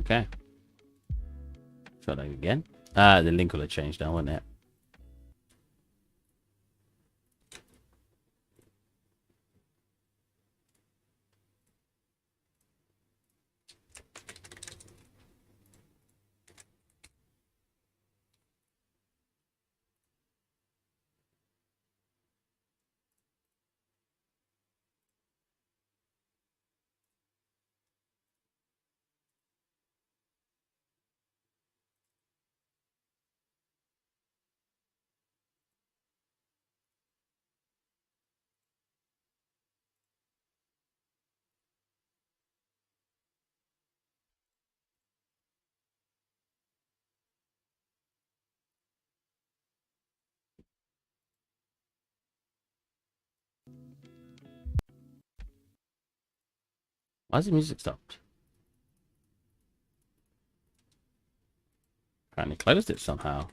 Okay. Try that again. The link will have changed now, won't it? Why has the music stopped? Apparently closed it somehow.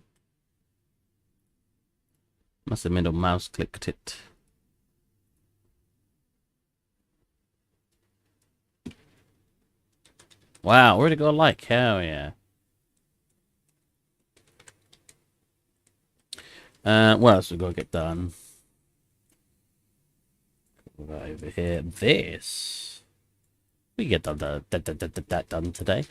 Must have middle mouse clicked it. Wow, where'd it go like? Hell yeah. What else we got to get done? Over here. This. We get that done today.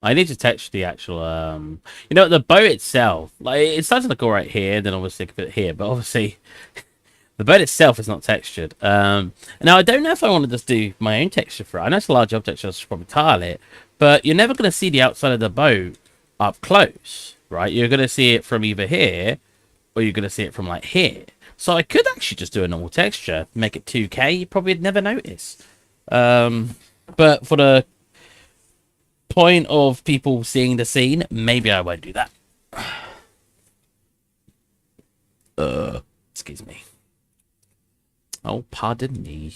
I need to touch the actual, you know, the boat itself. Like, it starts to look all right here, then obviously a bit here, but obviously the boat itself is not textured. Now, I don't know if I want to just do my own texture for it. I know it's a large object, so I should probably tile it, but you're never going to see the outside of the boat up close, right? You're going to see it from either here, or you're going to see it from, like, here. So I could actually just do a normal texture, make it 2K, you probably never notice. But for the point of people seeing the scene, maybe I won't do that. Excuse me. Oh, pardon me.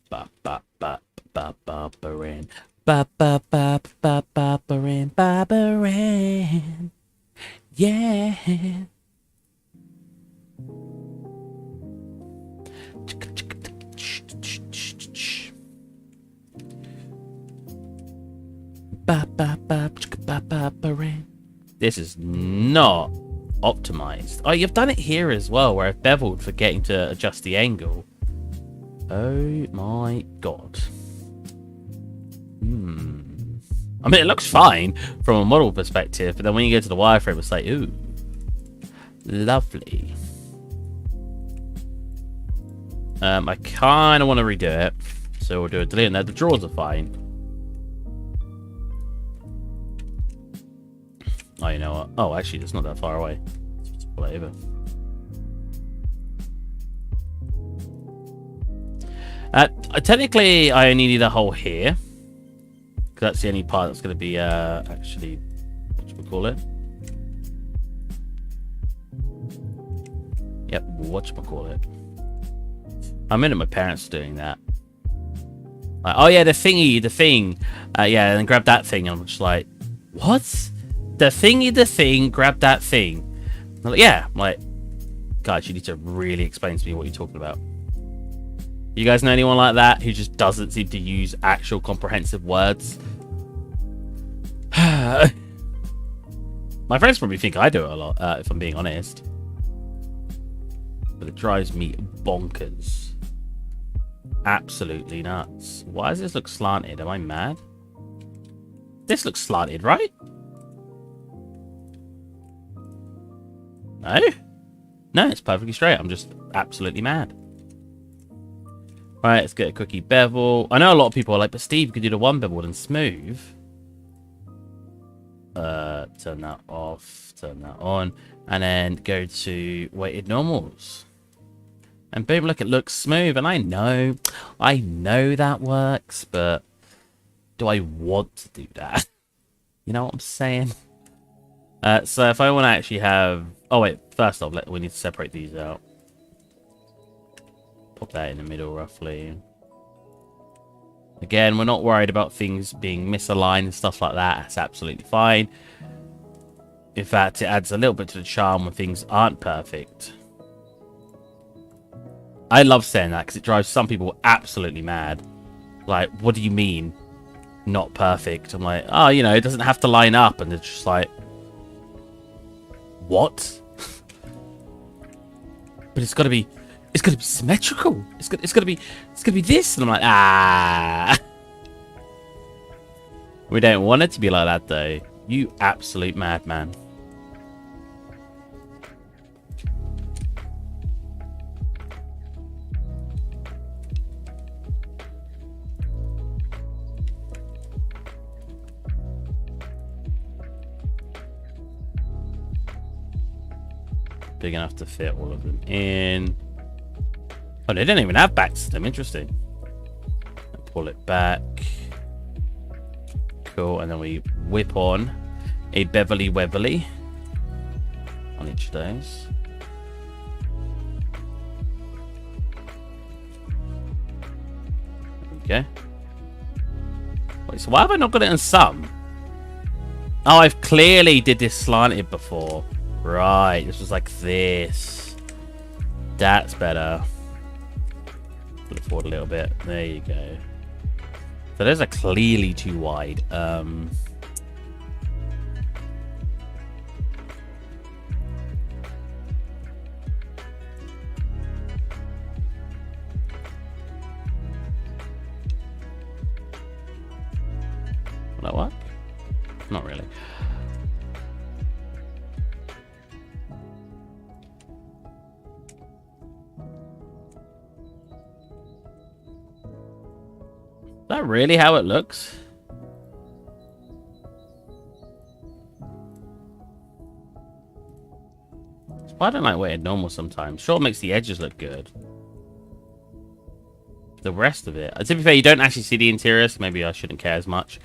Ba ba ba ba ba baran. Ba ba ba ba ba baran ba baran. Yeah. This is not optimized. Oh, you've done it here as well, where I've beveled forgetting to adjust the angle. Oh my god. I mean, it looks fine from a model perspective, but then when you go to the wireframe, it's like, ooh, lovely. I kind of want to redo it, so we'll do a delete. Now the drawers are fine. Oh, you know what? Oh, actually, it's not that far away. Let's pull it over. Technically, I only need a hole here, because that's the only part that's going to be actually, what should we call it? Yep, whatchamacallit. I'm in at my parents doing that. Like, oh yeah, the thing. Yeah, and then grab that thing. And I'm just like, what? The thing, grab that thing. I'm like, yeah, I'm like, guys, you need to really explain to me what you're talking about. You guys know anyone like that who just doesn't seem to use actual comprehensive words? My friends probably think I do it a lot, if I'm being honest. But it drives me bonkers. Absolutely nuts. Why does this look slanted? Am I mad? This looks slanted, right? No? No, it's perfectly straight. I'm just absolutely mad. Right, let's get a cookie bevel. I know a lot of people are like, but Steve, you could do the one bevel and smooth. Turn that off, turn that on, and then go to weighted normals. And boom, look, it looks smooth. And I know that works, but do I want to do that? You know what I'm saying? So if I want to actually have... Oh, wait. First off, we need to separate these out. Pop that in the middle, roughly. Again, we're not worried about things being misaligned and stuff like that. That's absolutely fine. In fact, it adds a little bit to the charm when things aren't perfect. I love saying that because it drives some people absolutely mad. Like, what do you mean? Not perfect. I'm like, oh, you know, it doesn't have to line up. And they're just like, what? But it's got to be symmetrical. It's got to be this. And I'm like, ah. We don't want it to be like that, though. You absolute madman. Big enough to fit all of them in. Oh, they don't even have backs to them. Interesting. Pull it back. Cool. And then we whip on a Beverly Weverly on each of those. There we go. Wait, so why have I not got it in some? Oh, I've clearly did this slanted before. Right, this was like this. That's better. Pull it forward a little bit. There you go. So those are clearly too wide. Will that work? Not really. Is that really how it looks? I don't like weighted normal sometimes. Sure, it makes the edges look good. The rest of it... To be fair, you don't actually see the interior, so maybe I shouldn't care as much.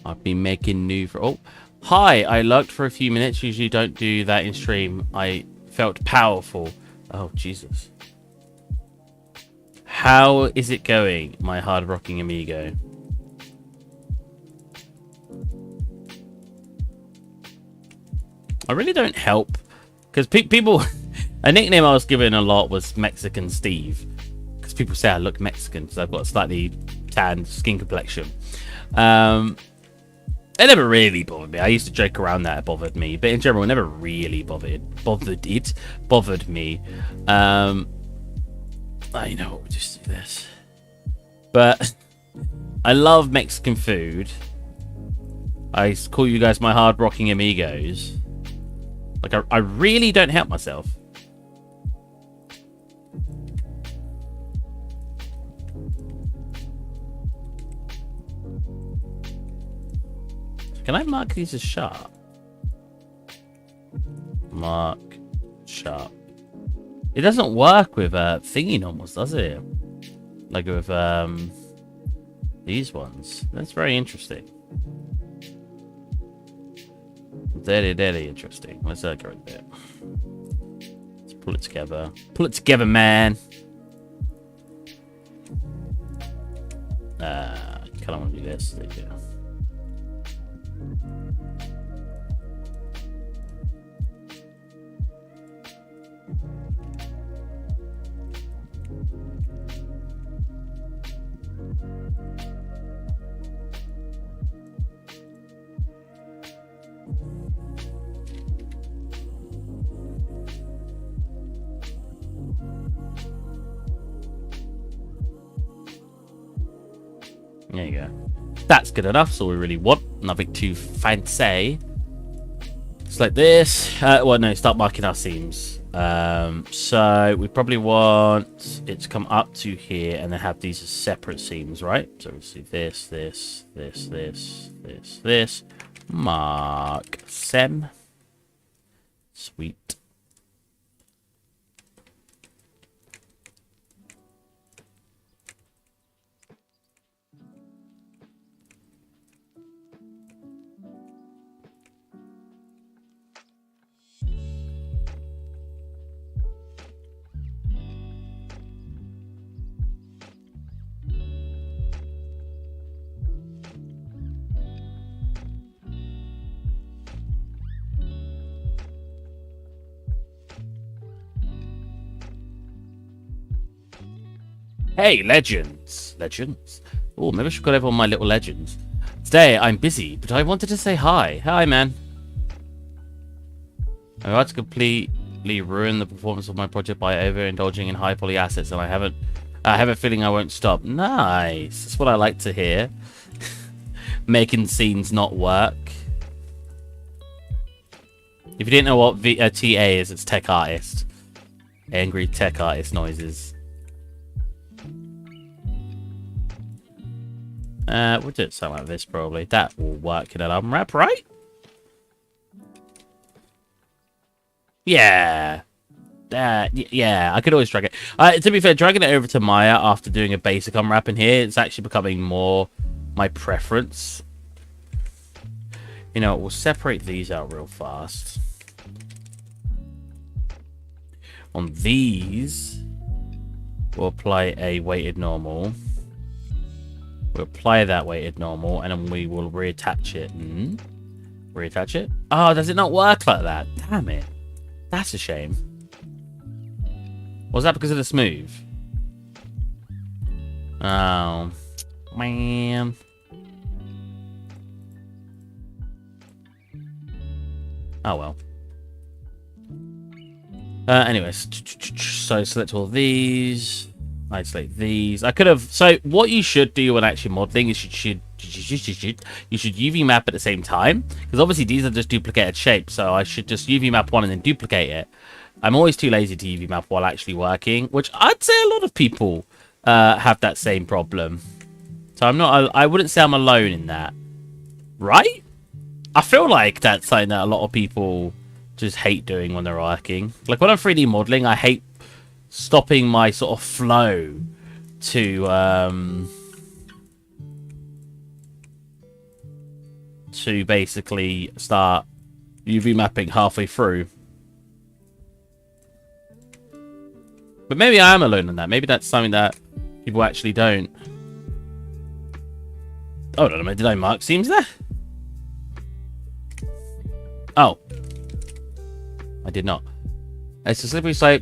I've been making new for... Oh, hi, I lurked for a few minutes. Usually don't do that in stream. I felt powerful. Oh, Jesus. How is it going, my hard-rocking amigo? I really don't help. Because people... A nickname I was given a lot was Mexican Steve. Because people say I look Mexican because I've got a slightly tanned skin complexion. It never really bothered me. I used to joke around that it bothered me, but in general, it never really bothered me. You know what? We'll just do this. But I love Mexican food. I call you guys my hard-rocking amigos. Like I really don't help myself. Can I mark these as sharp? Mark sharp. It doesn't work with thingy normals, does it? Like with these ones. That's very interesting. Very interesting. Let's go a bit. Let's pull it together. Pull it together, man. Kind of want to do this. There you go. There you go. That's good enough. So we really want nothing too fancy. Just like this. Well, no, start marking our seams. So we probably want it to come up to here and then have these as separate seams, right? So we'll see this, this, this, this, this, this. Mark Sem. Sweet. Hey, legends! Legends? Oh, maybe I should call everyone my little legends. Today, I'm busy, but I wanted to say hi. Hi, man. I'm about to completely ruin the performance of my project by overindulging in high poly assets, and I have a feeling I won't stop. Nice. That's what I like to hear. Making scenes not work. If you didn't know what TA is, it's tech artist. Angry tech artist noises. We'll do it something like this, probably. That will work in an album wrap, right? Yeah. Yeah, I could always drag it. To be fair, dragging it over to Maya after doing a basic unwrap in here, it's actually becoming more my preference. You know, we'll separate these out real fast. On these, we'll apply a weighted normal. We'll apply that weighted normal, and then we will reattach it. Reattach it? Oh, does it not work like that? Damn it. That's a shame. Was that because of the smooth? Oh, man. Oh, well. Anyways, so select all these. Isolate these. I could have. So what you should do when actually modeling is you should UV map at the same time, because obviously these are just duplicated shapes. So I should just UV map one and then duplicate it. I'm always too lazy to UV map while actually working, which I'd say a lot of people have that same problem. So I wouldn't say I'm alone in that, right? I feel like that's something that a lot of people just hate doing when they're working. Like when I'm 3D modeling, I hate stopping my sort of flow to basically start UV mapping halfway through. But maybe I am alone in that. Maybe that's something that people actually don't. Oh, no, did I mark seams there? Oh. I did not. It's a slippery slope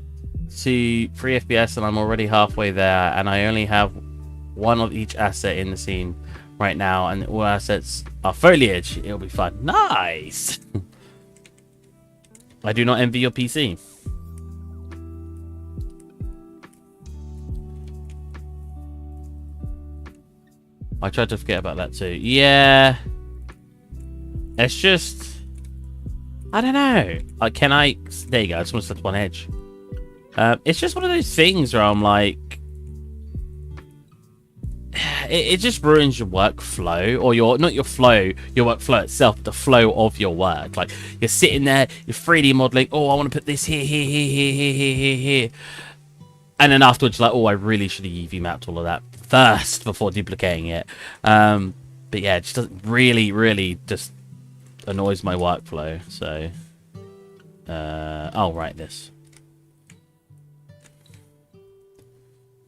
to 3 FPS, and I'm already halfway there, and I only have one of each asset in the scene right now, and all assets are foliage. It'll be fun. Nice! I do not envy your PC. I tried to forget about that too. Yeah. It's just... I don't know. Can I... There you go. I just want to set one edge. It's just one of those things where I'm like... It just ruins your workflow. Or your... Not your flow. Your workflow itself. The flow of your work. Like, you're sitting there. You're 3D modeling. Oh, I want to put this here, here, here, here, here, here, here, here. And then afterwards, you're like, oh, I really should have UV mapped all of that first before duplicating it. But yeah, it just doesn't really just annoys my workflow. So, I'll write this.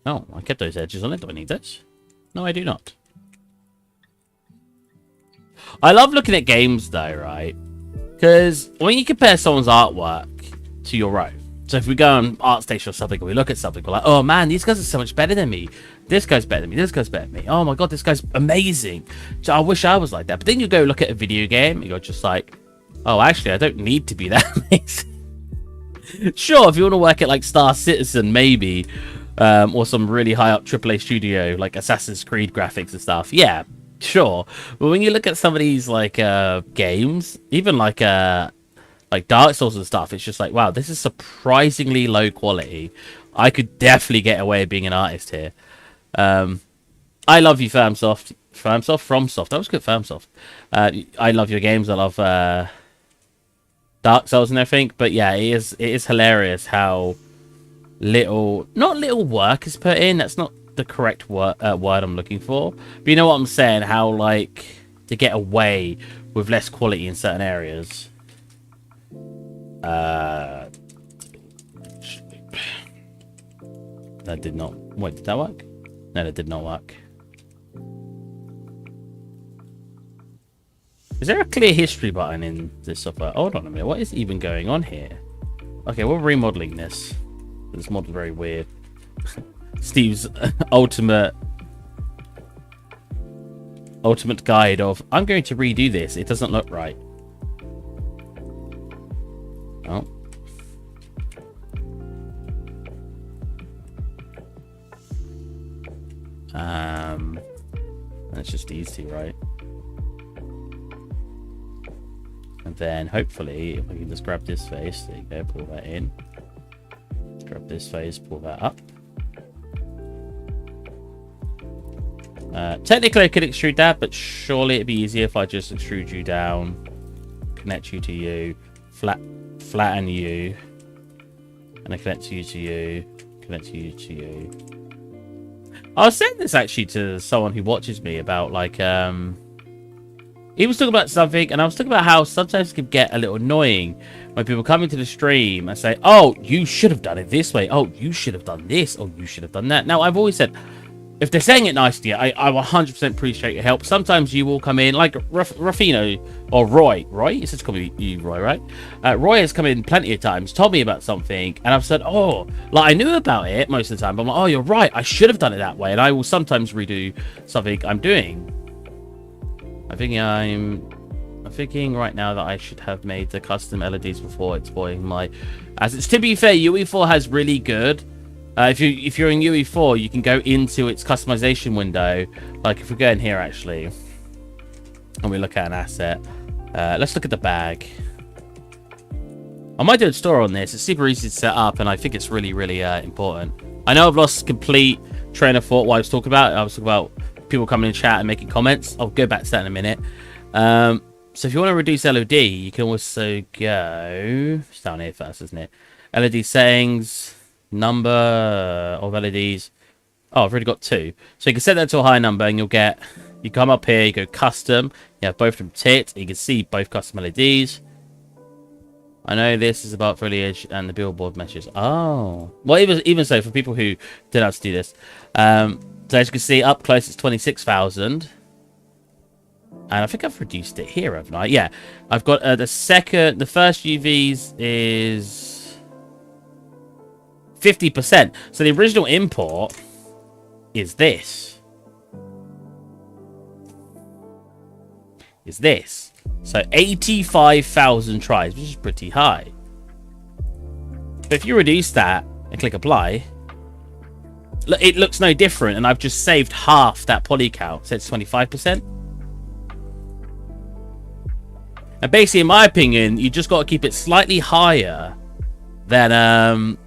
Oh, I kept those edges on it. Do I need this? No, I do not. I love looking at games though, right? Because when you compare someone's artwork to your own, so if we go on ArtStation or something, and we look at something, we're like, oh man, these guys are so much better than me. This guy's better than me. This guy's better than me. Oh my god, this guy's amazing. I wish I was like that. But then you go look at a video game, and you're just like, oh, actually, I don't need to be that amazing. Sure, if you want to work at like Star Citizen, maybe, or some really high up AAA studio, like Assassin's Creed graphics and stuff. Yeah, sure. But when you look at some of these like games, even like like Dark Souls and stuff, it's just like, wow, this is surprisingly low quality. I could definitely get away being an artist here. I love you, FromSoft. That was good, FromSoft. I love your games. I love Dark Souls and everything. But yeah, it is hilarious how not little work is put in. That's not the correct word I'm looking for. But you know what I'm saying? How, like, to get away with less quality in certain areas. That did not... Wait, did that work? No, that did not work. Is there a clear history button in this software? Hold on a minute. What is even going on here? Okay, we're remodeling this. This mod is very weird. Steve's ultimate guide of, I'm going to redo this. It doesn't look right. Oh. That's just these two, right? And then hopefully, if I can just grab this face, there you go, pull that in. Grab this face, pull that up. Technically, I could extrude that, but surely it'd be easier if I just extrude you down, connect you to you, flatten you, and I connect you to you, connect you to you. I was saying this actually to someone who watches me about, like, he was talking about something, and I was talking about how sometimes it can get a little annoying when people come into the stream and say, oh, you should have done it this way. Oh, you should have done this. Oh, you should have done that. Now, I've always said, if they're saying it nicely, I 100% appreciate your help. Sometimes you will come in, like Ruffino or Roy. Roy? It's just called you Roy, right? Roy has come in plenty of times, told me about something, and I've said, oh, like, I knew about it most of the time, but I'm like, oh, you're right. I should have done it that way. And I will sometimes redo something I'm doing. I'm thinking right now that I should have made the custom LEDs before exploiting my assets. To be fair, UE4 has really good. If you're in UE4, you can go into its customization window. Like if we go in here actually, and we look at an asset. Let's look at the bag. I might do a store on this. It's super easy to set up, and I think it's really, really important. I know I've lost complete train of thought what I was talking about. I was talking about people coming in chat and making comments. I'll go back to that in a minute. So if you want to reduce LOD, you can also go... It's down here first, isn't it? LED settings, number of LEDs. Oh, I've already got 2. So you can set that to a high number, and you'll get... You come up here, you go custom. You have both of them ticked. You can see both custom LEDs. I know this is about foliage and the billboard meshes. Oh. Well, even so, for people who didn't have to do this. So as you can see, up close, it's 26,000. And I think I've reduced it here, haven't I? Yeah. I've got the first UVs is 50%. So the original import is this. So 85,000 tries, which is pretty high. But if you reduce that and click apply, it looks no different, and I've just saved half that poly count, so it's 25%. And basically, in my opinion, you just got to keep it slightly higher than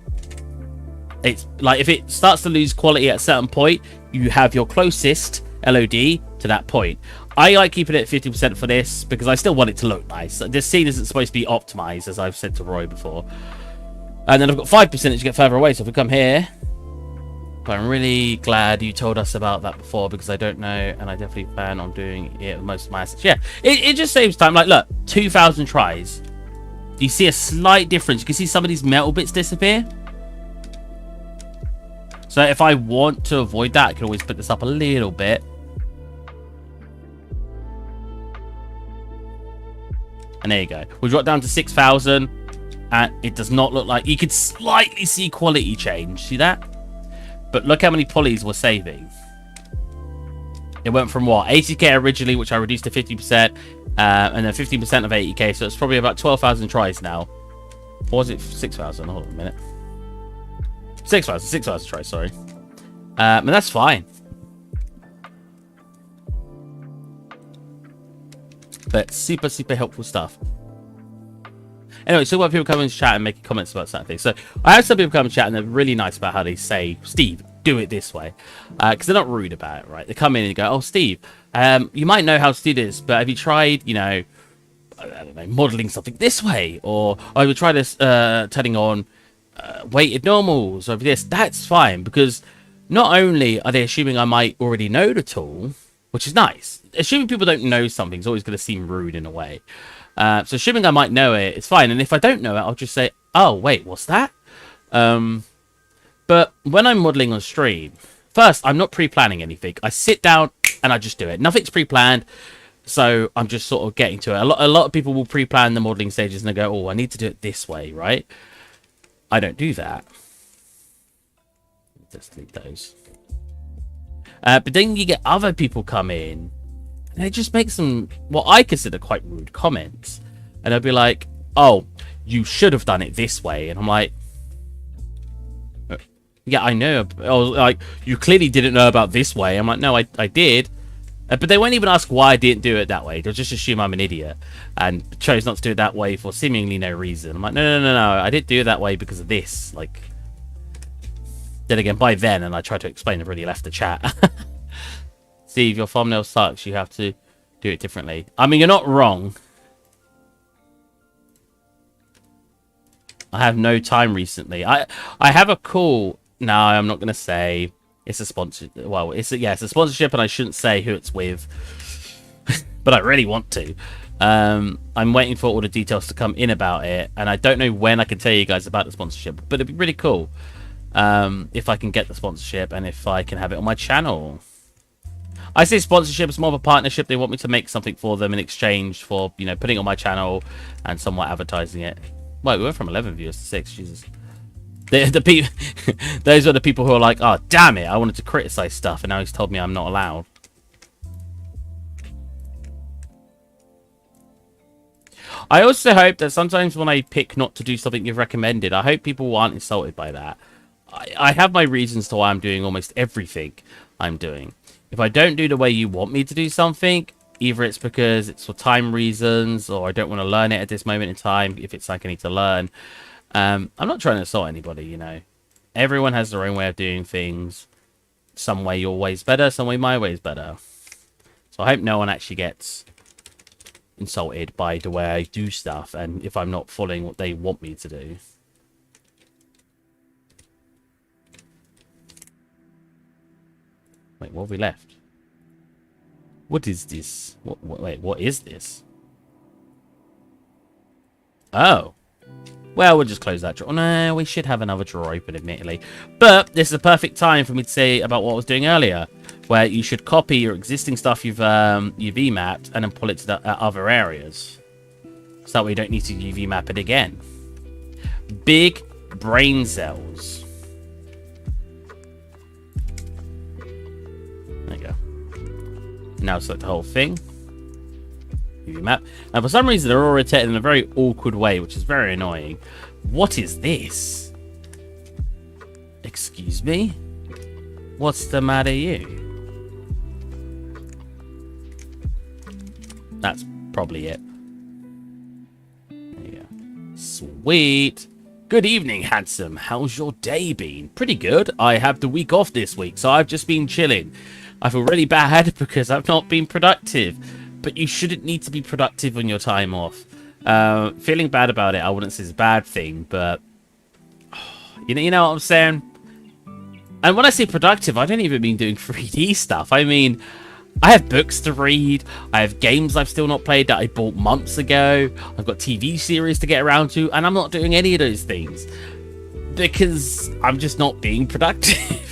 it's like if it starts to lose quality at a certain point, you have your closest LOD to that point. I like keeping it at 50% for this because I still want it to look nice. This scene isn't supposed to be optimized, as I've said to Roy before. And then I've got 5% as you get further away. So if we come here, but I'm really glad you told us about that before because I don't know, and I definitely plan on doing it with most of my assets. Yeah, it just saves time. Like, look, 2,000 tries. Do you see a slight difference? You can see some of these metal bits disappear. So if I want to avoid that, I can always put this up a little bit. And there you go. We'll drop down to 6,000. And it does not look like... You could slightly see quality change. See that? But look how many polys we're saving. It went from what? 80k originally, which I reduced to 50%. And then 15% of 80k. So it's probably about 12,000 tries now. Or was it 6,000? Hold on a minute. 6,000 tries, sorry. And that's fine. But super, super helpful stuff. Anyway, so what people come in chat and make comments about certain things. So I have some people come in chat and they're really nice about how they say, Steve, do it this way. Because they're not rude about it, right? They come in and go, oh, Steve, you might know how to do this, but have you tried, you know, I don't know, modeling something this way? Or I would try this turning on weighted normals or this. That's fine, because not only are they assuming I might already know the tool, which is nice. Assuming people don't know something is always going to seem rude in a way. So assuming I might know it, it's fine. And if I don't know it, I'll just say, oh, wait, what's that? But when I'm modeling on stream, first, I'm not pre-planning anything. I sit down and I just do it. Nothing's pre-planned. So I'm just sort of getting to it. A lot of people will pre-plan the modeling stages and they go, oh, I need to do it this way, right? I don't do that. Just delete those. But then you get other people come in and they just make some, what I consider quite rude comments. And they'll be like, oh, you should have done it this way. And I'm like, yeah, I know. Oh, like, you clearly didn't know about this way. I'm like, no, I did. But they won't even ask why I didn't do it that way. They'll just assume I'm an idiot and chose not to do it that way for seemingly no reason. I'm like, no. I didn't do it that way because of this. Like, then again, by then, and I tried to explain, I've already left the chat. Steve, your thumbnail sucks. You have to do it differently. I mean, you're not wrong. I have no time recently. I have a call. No, I'm not going to say. It's a sponsor. Well, it's a sponsorship, and I shouldn't say who it's with, but I really want to. I'm waiting for all the details to come in about it, and I don't know when I can tell you guys about the sponsorship, but it'd be really cool if I can get the sponsorship and if I can have it on my channel. I say sponsorship is more of a partnership. They want me to make something for them in exchange for, you know, putting it on my channel and somewhat advertising it. Well, we went from 11 viewers to 6. Jesus. The people, those are the people who are like, oh, damn it, I wanted to criticize stuff, and now he's told me I'm not allowed. I also hope that sometimes when I pick not to do something you've recommended, I hope people aren't insulted by that. I have my reasons to why I'm doing almost everything I'm doing. If I don't do the way you want me to do something, either it's because it's for time reasons, or I don't want to learn it at this moment in time, if it's like I need to learn. I'm not trying to insult anybody, you know. Everyone has their own way of doing things. Some way your way's better, some way my way's better. So I hope no one actually gets insulted by the way I do stuff, and if I'm not following what they want me to do. Wait, what have we left? What is this? Wait, what is this? Oh. Well, we'll just close that drawer. No, we should have another drawer open, admittedly. But this is a perfect time for me to say about what I was doing earlier, where you should copy your existing stuff you've mapped and then pull it to the other areas. So that way you don't need to UV map it again. Big brain cells. There you go. Now select the whole thing. UV map. And for some reason they're all rotated in a very awkward way, which is very annoying. What is this? Excuse me? What's the matter, you? That's probably it. There you go. Sweet. Good evening, handsome. How's your day been? Pretty good. I have the week off this week, so I've just been chilling. I feel really bad because I've not been productive. But you shouldn't need to be productive on your time off. Feeling bad about it, I wouldn't say it's a bad thing, but you know what I'm saying? And when I say productive, I don't even mean doing 3D stuff. I mean, I have books to read. I have games I've still not played that I bought months ago. I've got TV series to get around to, and I'm not doing any of those things because I'm just not being productive.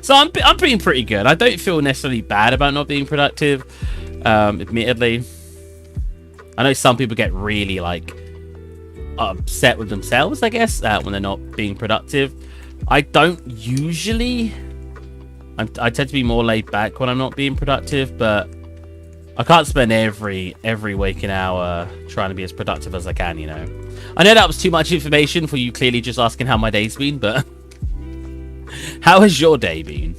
So I'm being pretty good. I don't feel necessarily bad about not being productive, admittedly. I know some people get really, like, upset with themselves, I guess, when they're not being productive. I don't usually. I tend to be more laid back when I'm not being productive, but I can't spend every waking hour trying to be as productive as I can, you know. I know that was too much information for you clearly just asking how my day's been, but how has your day been?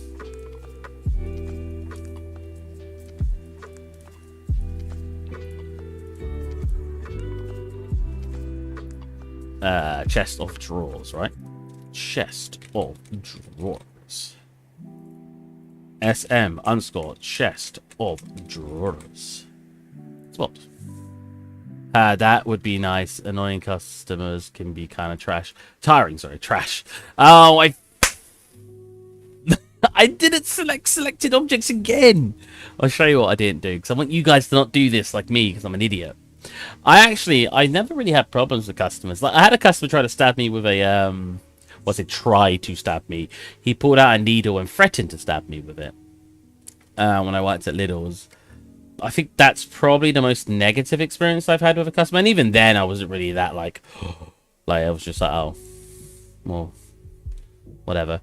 chest of drawers, right? Chest of drawers. SM underscore chest of drawers. Spot. That would be nice. Annoying customers can be kind of trash. Tiring, sorry, trash. Oh, I didn't select selected objects again. I'll show you what I didn't do, because I want you guys to not do this like me, because I'm an idiot. I never really had problems with customers. Like, I had a customer try to stab me with a, try to stab me. He pulled out a needle and threatened to stab me with it. When I worked at Lidl's. I think that's probably the most negative experience I've had with a customer. And even then, I wasn't really that, like I was just like, oh, well, whatever.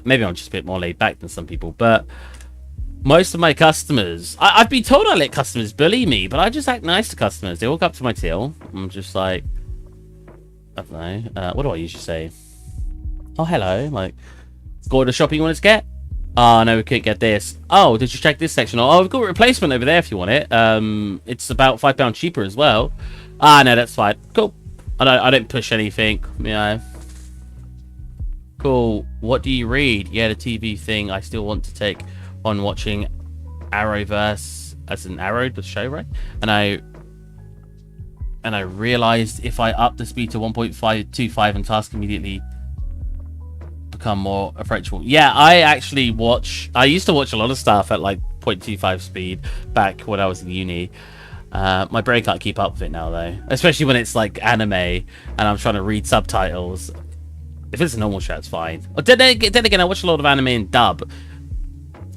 Maybe I'm just a bit more laid back than some people. But most of my customers, I've been told I let customers bully me, but I just act nice to customers. They walk up to my till. I'm just like, I don't know. What do I usually say? Oh, hello. Like, go to the shop you want to get? Oh, no, we couldn't get this. Oh, did you check this section? Oh, we've got a replacement over there if you want it. It's about £5 cheaper as well. Ah, no, that's fine. Cool. I don't push anything. Yeah. Cool. What do you read? Yeah, the TV thing. I still want to take on watching Arrowverse as an Arrow, the show, right? And I realized if I up the speed to 1.525 and task immediately become more approachable. Yeah, I used to watch a lot of stuff at like 0.25 speed back when I was in uni. My brain can't keep up with it now though, especially when it's like anime and I'm trying to read subtitles. If it's a normal show, it's fine. Then again, I watch a lot of anime in dub.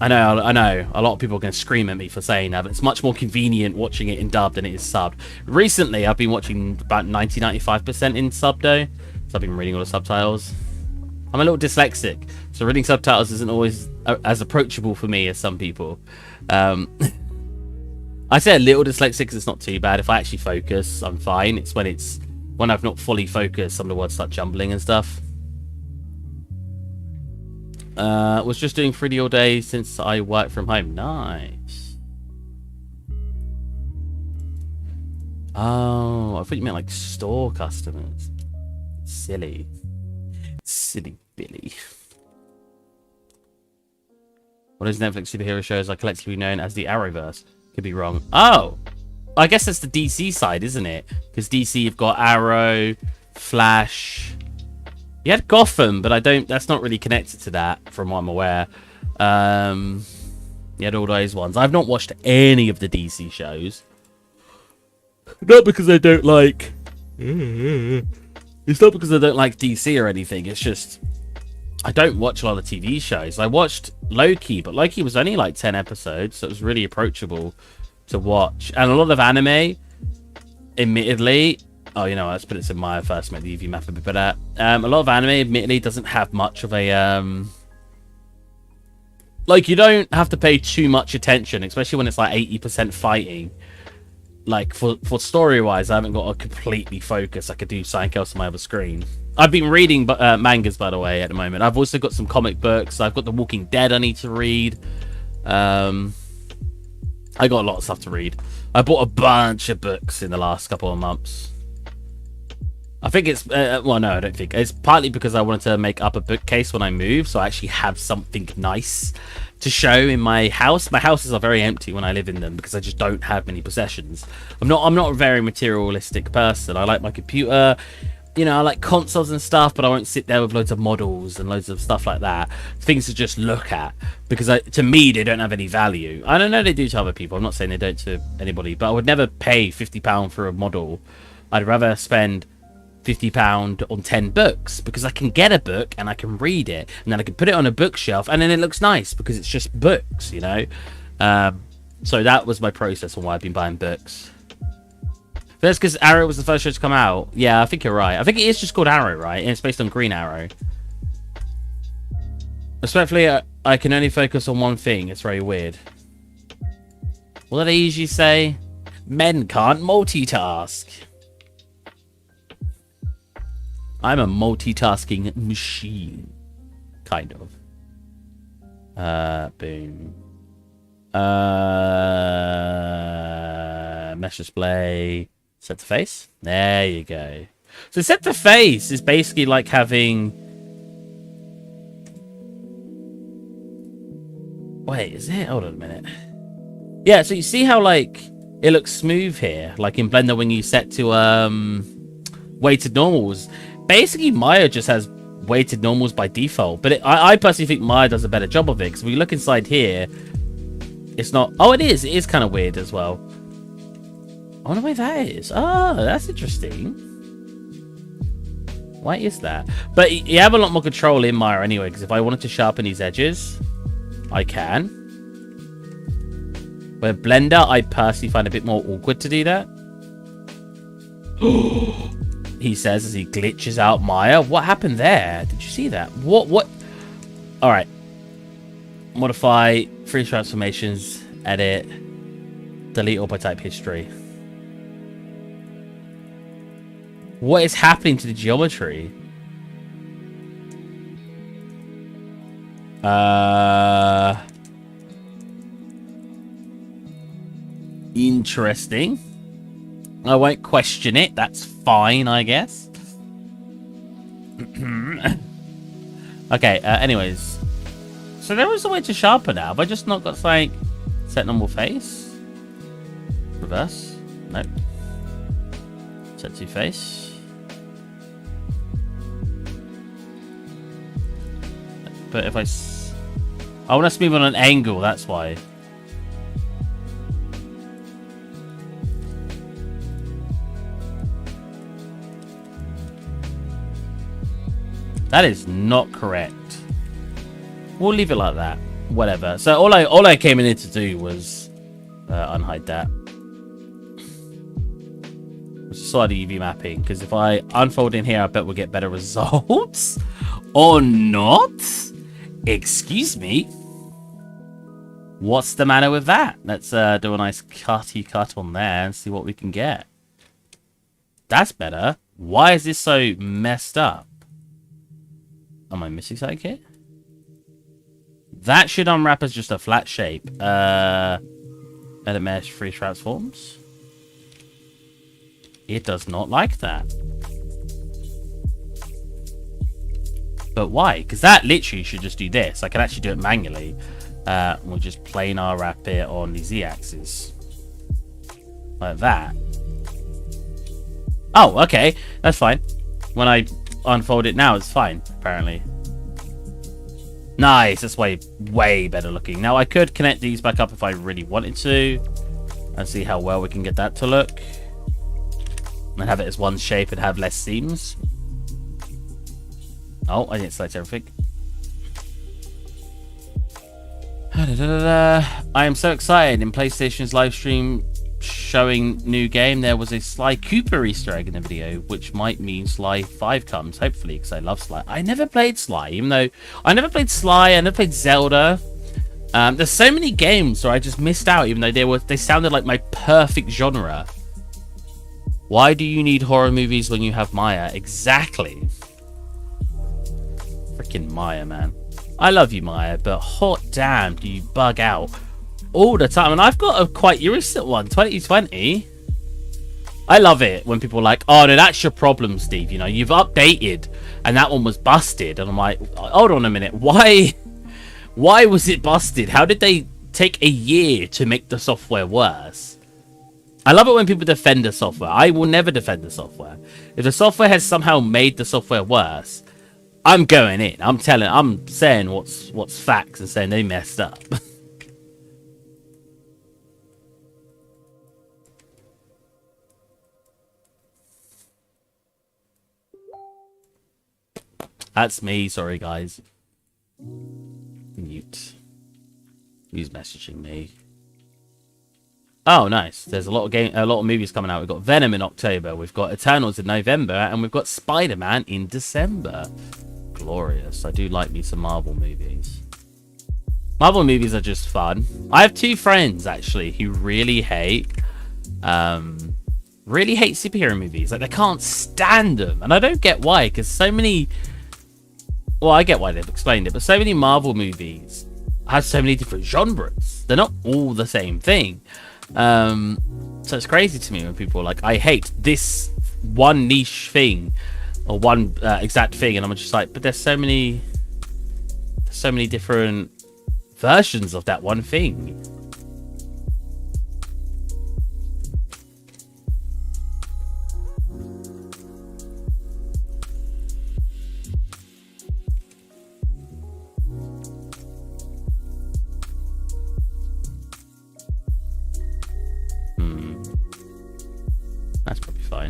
I know, a lot of people are going to scream at me for saying that, but it's much more convenient watching it in dub than it is subbed. Recently, I've been watching about 90-95% in sub though, so I've been reading all the subtitles. I'm a little dyslexic, so reading subtitles isn't always as approachable for me as some people. I say a little dyslexic because it's not too bad. If I actually focus, I'm fine. It's when I've not fully focused, some of the words start jumbling and stuff. Was just doing 3D all day since I work from home. Nice. Oh, I thought you meant like store customers. Silly. Silly Billy. What is Netflix superhero shows are collectively known as the Arrowverse? Could be wrong. Oh! I guess that's the DC side, isn't it? Because DC, you've got Arrow, Flash. You had Gotham, but that's not really connected to that, from what I'm aware. You had all those ones. I've not watched any of the DC shows. Not because I don't like... It's not because I don't like DC or anything. It's just I don't watch a lot of TV shows. I watched Loki, but Loki was only like 10 episodes, so it was really approachable to watch. And a lot of anime, admittedly... Oh, you know, let's put it in my first made the EV map a bit better. A lot of anime, admittedly, doesn't have much of a... Like, you don't have to pay too much attention, especially when it's like 80% fighting. Like, for story-wise, I haven't got to completely focus. I could do something else on my other screen. I've been reading mangas, by the way, at the moment. I've also got some comic books. I've got The Walking Dead I need to read. I got a lot of stuff to read. I bought a bunch of books in the last couple of months. I think it's... well, no, I don't think. It's partly because I wanted to make up a bookcase when I move, so I actually have something nice to show in my house. My houses are very empty when I live in them because I just don't have many possessions. I'm not a very materialistic person. I like my computer, you know, I like consoles and stuff, but I won't sit there with loads of models and loads of stuff like that. Things to just look at because to me they don't have any value. I don't know, they do to other people. I'm not saying they don't to anybody, but I would never pay £50 for a model. I'd rather spend £50 on 10 books because I can get a book and I can read it and then I can put it on a bookshelf and then it looks nice because it's just books, you know. So that was my process on why I've been buying books. That's because Arrow was the first show to come out. Yeah, I think you're right. I think it is just called Arrow, right? And it's based on Green Arrow. Respectfully, I can only focus on one thing. It's very weird. What do they usually say? Men can't multitask. I'm a multitasking machine. Kind of. Boom. Mesh display. Set to face. There you go. So set the face is basically like having... Wait, is it? Hold on a minute. Yeah, so you see how like it looks smooth here, like in Blender when you set to weighted normals. Basically, Maya just has weighted normals by default, but I personally think Maya does a better job of it, because when you look inside here, it's not... Oh, it is kind of weird as well. I wonder why that is. Oh, that's interesting. Why is that? But you have a lot more control in Maya anyway, because if I wanted to sharpen these edges, I can. But Blender, I personally find it a bit more awkward to do that. He says as he glitches out Maya. What happened there? Did you see that? What? All right. Modify, freeze transformations, edit, delete all by type history. What is happening to the geometry? Interesting. I won't question it. That's fine, I guess. Okay, anyways. So there is a way to sharpen now. Have I just not got like set normal face? Reverse? Nope. Set to face. But if I want to smooth on an angle, that's why. That is not correct. We'll leave it like that. Whatever. So all I came in here to do was unhide that. Just saw the UV mapping, because if I unfold in here, I bet we'll get better results. Or not? Excuse me. What's the matter with that? Let's do a nice cutty cut on there and see what we can get. That's better. Why is this so messed up? Am I missing something here? That should unwrap as just a flat shape. Edit mesh, freeze transforms. It does not like that. But why? Because that literally should just do this. I can actually do it manually. We'll just planar wrap it on the Z-axis. Like that. Oh, okay. That's fine. When I unfold it now, it's fine, apparently. Nice. That's way better looking. Now, I could connect these back up if I really wanted to. And see how well we can get that to look. And have it as one shape and have less seams. Oh, I didn't select everything. I am so excited. In PlayStation's live stream showing new game, there was a Sly Cooper Easter egg in the video, which might mean Sly 5 comes, hopefully, because I love Sly. I never played Sly, even though I never played Sly, I never played Zelda. There's so many games where I just missed out, even though they sounded like my perfect genre. Why do you need horror movies when you have Maya? Exactly. Freaking Maya, man. I love you, Maya, but hot damn, do you bug out all the time. And I've got a quite recent one, 2020. I love it when people are like, oh, no, that's your problem, Steve. You know, you've updated and that one was busted. And I'm like, hold on a minute. Why was it busted? How did they take a year to make the software worse? I love it when people defend the software. I will never defend the software. If the software has somehow made the software worse, I'm going in. I'm saying what's facts and saying they messed up. That's me. Sorry, guys. Mute. Who's messaging me? Oh, nice. There's a lot of movies coming out. We've got Venom in October. We've got Eternals in November, and we've got Spider-Man in December. Glorious. I do like me some Marvel movies. Marvel movies are just fun. I have two friends actually who really hate superhero movies. Like, they can't stand them, and I don't get why. Because so many, well, I get why they've explained it, but so many Marvel movies have so many different genres. They're not all the same thing. So it's crazy to me when people are like, I hate this one niche thing or one exact thing, and I'm just like, but there's so many different versions of that one thing. That's probably fine.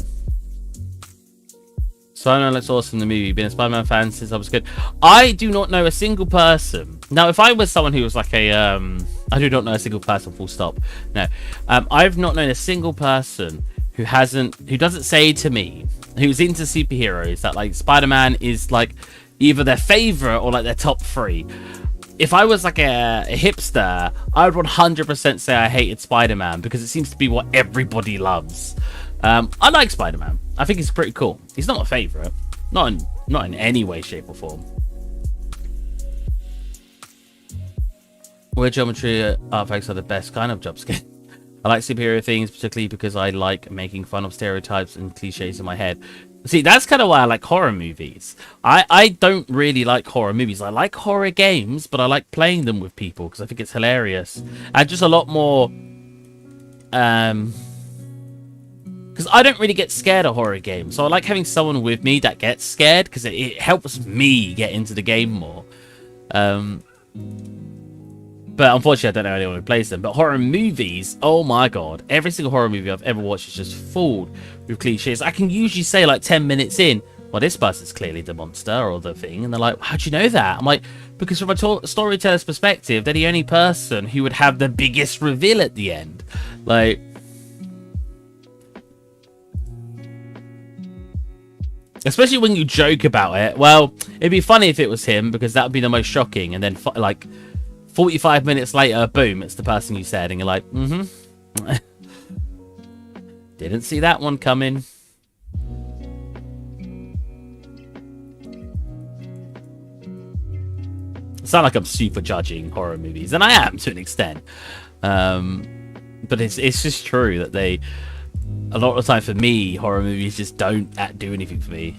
Spider-Man looks awesome in the movie. Been a Spider-Man fan since I was good. I do not know a single person. Now, if I was someone who was like a, I do not know a single person, full stop. No. I've not known a single person who doesn't say to me, who's into superheroes, that like Spider-Man is like either their favorite or like their top 3. If I was like a hipster, I would 100% say I hated Spider-Man because it seems to be what everybody loves. I like Spider-Man. I think he's pretty cool. He's not my favorite, not in any way, shape, or form. Weird geometry artifacts are the best kind of jump scare. I like superhero things, particularly because I like making fun of stereotypes and cliches in my head. See, that's kind of why I like horror movies. I don't really like horror movies. I like horror games, but I like playing them with people because I think it's hilarious. And just a lot more... because I don't really get scared of horror games. So I like having someone with me that gets scared because it helps me get into the game more. But unfortunately, I don't know anyone who plays them. But horror movies, oh my god. Every single horror movie I've ever watched is just full with cliches. I can usually say like 10 minutes in, well, this person's clearly the monster or the thing. And they're like, how'd you know that? I'm like, because from a storyteller's perspective, they're the only person who would have the biggest reveal at the end. Like... especially when you joke about it. Well, it'd be funny if it was him, because that would be the most shocking. And then, like, 45 minutes later, boom, it's the person you said. And you're like, didn't see that one coming. I sound like I'm super judging horror movies. And I am, to an extent. But it's just true that they... a lot of the time for me, horror movies just don't do anything for me.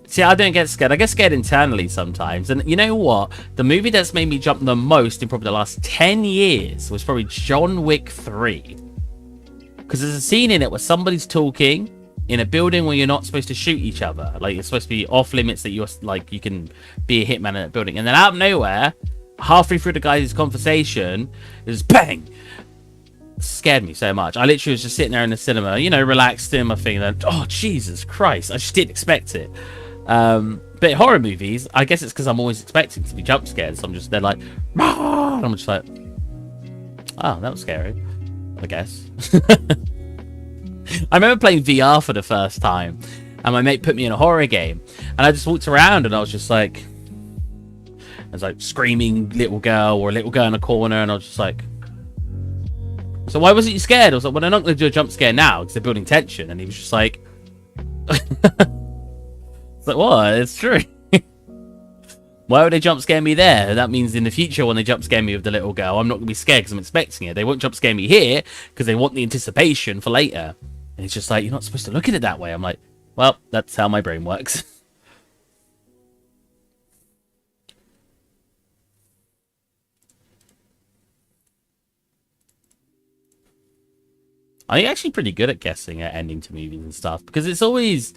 See, I don't get scared. I get scared internally sometimes. And you know what? The movie that's made me jump the most in probably the last 10 years was probably John Wick 3. Because there's a scene in it where somebody's talking in a building where you're not supposed to shoot each other. Like, it's supposed to be off limits that you're, like, you can be a hitman in that building. And then out of nowhere, halfway through the guy's conversation, it was bang! Scared me so much. I literally was just sitting there in the cinema, you know, relaxed in my thing, and oh Jesus Christ, I just didn't expect it. But horror movies, I guess it's because I'm always expecting to be jump scared, so I'm just, they're like, Rah! And I'm just like, oh, that was scary, I guess. I remember playing VR for the first time, and my mate put me in a horror game, and I just walked around and I was just like, I was like screaming little girl or a little girl in a corner, and I was just like, so why wasn't you scared? I was like, well, they're not going to do a jump scare now because they're building tension. And he was just like... it's like, what? It's true. Why would they jump scare me there? That means in the future when they jump scare me with the little girl, I'm not going to be scared because I'm expecting it. They won't jump scare me here because they want the anticipation for later. And it's just like, you're not supposed to look at it that way. I'm like, well, that's how my brain works. I'm actually pretty good at guessing at ending to movies and stuff, because it's always...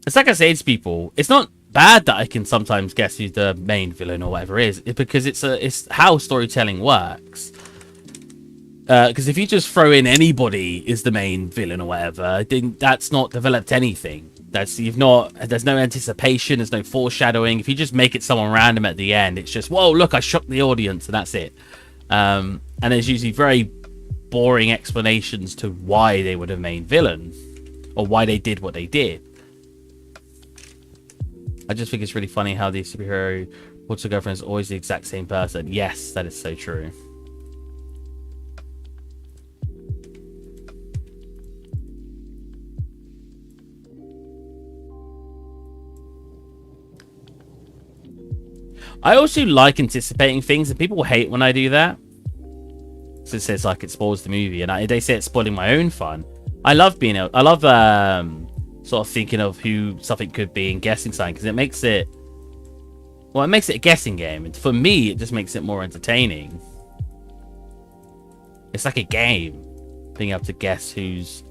it's like I say to people, it's not bad that I can sometimes guess who the main villain or whatever is, because it's how storytelling works. Because if you just throw in anybody is the main villain or whatever, then that's not developed anything. There's no anticipation, there's no foreshadowing. If you just make it someone random at the end, it's just, whoa, look, I shocked the audience, and that's it. And there's usually very boring explanations to why they were the main villain or why they did what they did. I just think it's really funny how the superhero what's a girlfriend is always the exact same person. Yes, that is so true. I also like anticipating things, and people hate when I do that. So it says like it spoils the movie, and they say it's spoiling my own fun. I love being able, I love sort of thinking of who something could be and guessing something, because it makes it, well, it makes it a guessing game. And for me, it just makes it more entertaining. It's like a game, being able to guess who's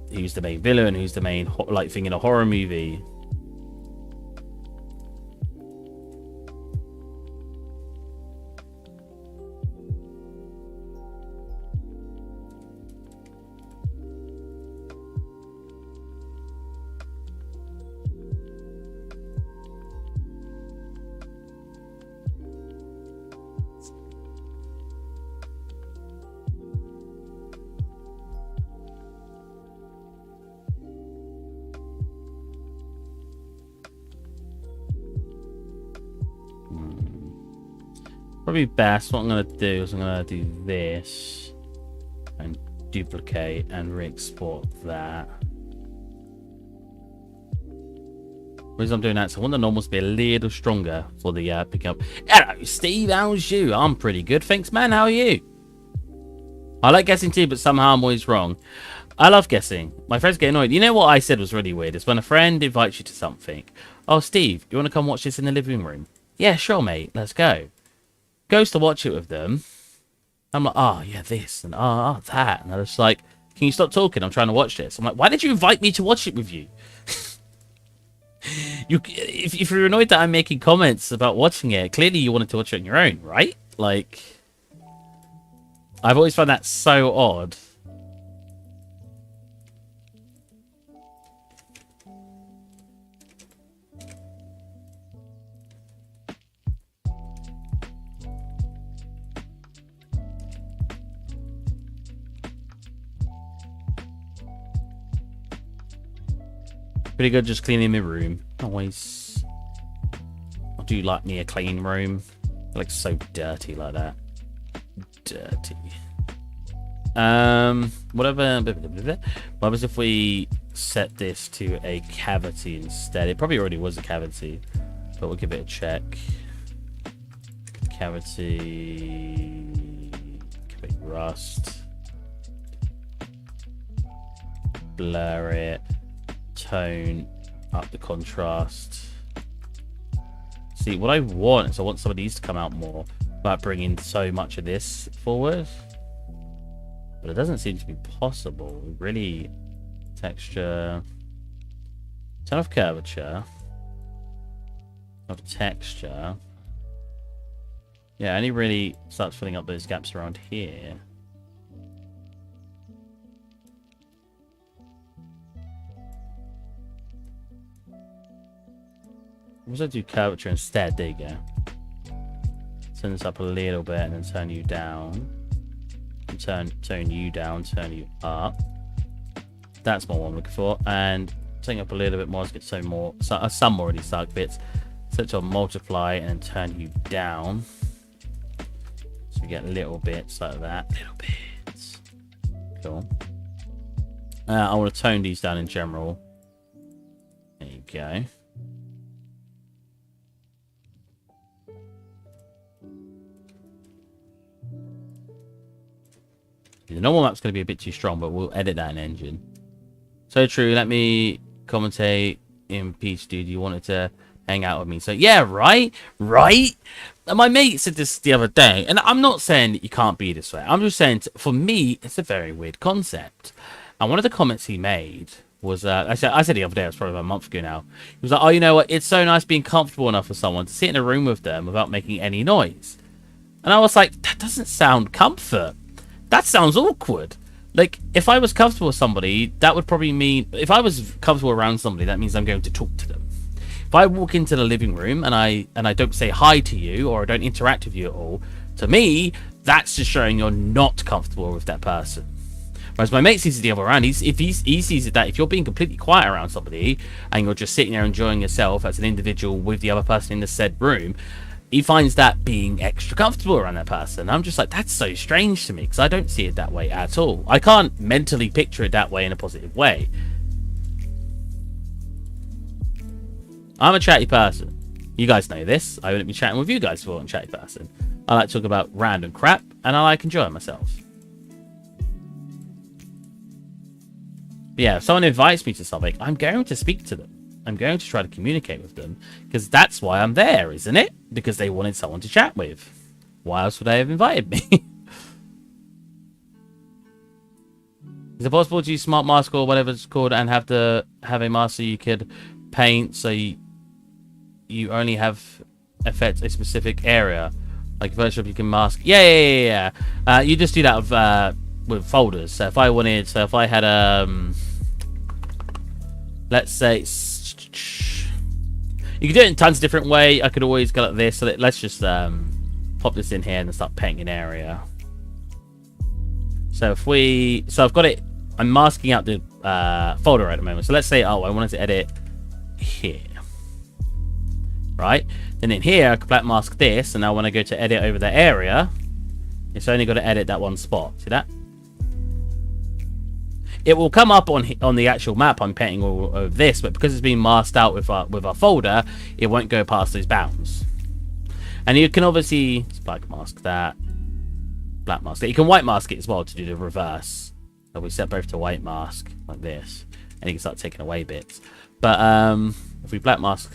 the main villain, who's the main like thing in a horror movie. Probably best, what I'm going to do is I'm going to do this and duplicate and re-export that. The reason I'm doing that is I want the normals to be a little stronger for the pickup. Hello, Steve, how's you? I'm pretty good, thanks, man. How are you? I like guessing too, but somehow I'm always wrong. I love guessing. My friends get annoyed. You know what I said was really weird? It's when a friend invites you to something. Oh, Steve, you want to come watch this in the living room? Yeah, sure, mate. Let's go. Goes to watch it with them. I'm like, oh, yeah, this and oh, that. And they're just like, can you stop talking? I'm trying to watch this. I'm like, why did you invite me to watch it with you? If you're annoyed that I'm making comments about watching it, clearly you wanted to watch it on your own, right? Like, I've always found that so odd. Pretty good just cleaning my room. Always. I do like me a clean room. I like so dirty like that. Dirty. Whatever. What happens if we set this to a cavity instead? It probably already was a cavity, but we'll give it a check. Cavity. Rust. Blur it. Tone up the contrast. See, what I want is I want some of these to come out more without bringing so much of this forward, but it doesn't seem to be possible. Really, texture, turn off curvature, of texture. Yeah, only really starts filling up those gaps around here. I'm going to do curvature instead. There you go. Turn this up a little bit and then turn you down. And turn you down, turn you up. That's more what I'm looking for. And turn up a little bit more to get some more already stuck bits. Set to multiply and then turn you down. So you get little bits like that. Little bits. Cool. I want to tone these down in general. There you go. The normal map's going to be a bit too strong, but we'll edit that in Engine. So true. Let me commentate in peace, dude. You wanted to hang out with me. So, yeah, right? Right? And my mate said this the other day, and I'm not saying that you can't be this way. I'm just saying, for me, it's a very weird concept. And one of the comments he made was, I said the other day, it was probably about a month ago now. He was like, oh, you know what? It's so nice being comfortable enough for someone to sit in a room with them without making any noise. And I was like, that doesn't sound comfort. That sounds awkward. Like, if I was comfortable with somebody, that would probably mean... If I was comfortable around somebody, that means I'm going to talk to them. If I walk into the living room and I don't say hi to you or I don't interact with you at all, to me, that's just showing you're not comfortable with that person. Whereas my mate sees it the other way around. He sees it that if you're being completely quiet around somebody and you're just sitting there enjoying yourself as an individual with the other person in the said room... He finds that being extra comfortable around that person. I'm just like, that's so strange to me because I don't see it that way at all. I can't mentally picture it that way in a positive way. I'm a chatty person. You guys know this. I wouldn't be chatting with you guys if I wasn't a chatty person. I like to talk about random crap and I like enjoying myself. yeah, if someone invites me to something, I'm going to speak to them. I'm going to try to communicate with them, because that's why I'm there, isn't it? Because they wanted someone to chat with. Why else would they have invited me? Is it possible to use smart mask or whatever it's called and have a mask so you could paint so you only have affect a specific area? Like Photoshop, you can mask. Yeah. You just do that with folders. So if I had let's say, you can do it in tons of different ways. I could always go like this. So let's just pop this in here and start painting an area. So I've got it. I'm masking out the folder at the moment. So let's say, I wanted to edit here, right? Then in here, I can black mask this, and now when I go to edit over the area, it's only got to edit that one spot. See that? It will come up on the actual map I'm painting all over this, but because it's been masked out with our folder, it won't go past those bounds. And you can obviously black mask that, black mask it. You can white mask it as well to do the reverse. So we set both to white mask like this, and you can start taking away bits. But if we black mask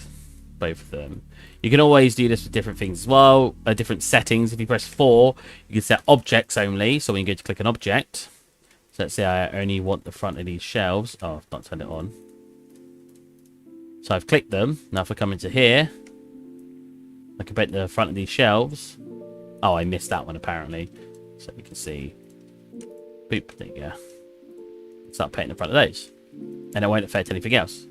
both of them, you can always do this with different things as well, different settings. If you press 4, you can set objects only. So when you go to click an object, so let's say I only want the front of these shelves. Oh, I've not turned it on. So I've clicked them. Now if I come into here, I can paint the front of these shelves. Oh, I missed that one apparently. So you can see. Boop, there you go. Start painting the front of those. And it won't affect anything else.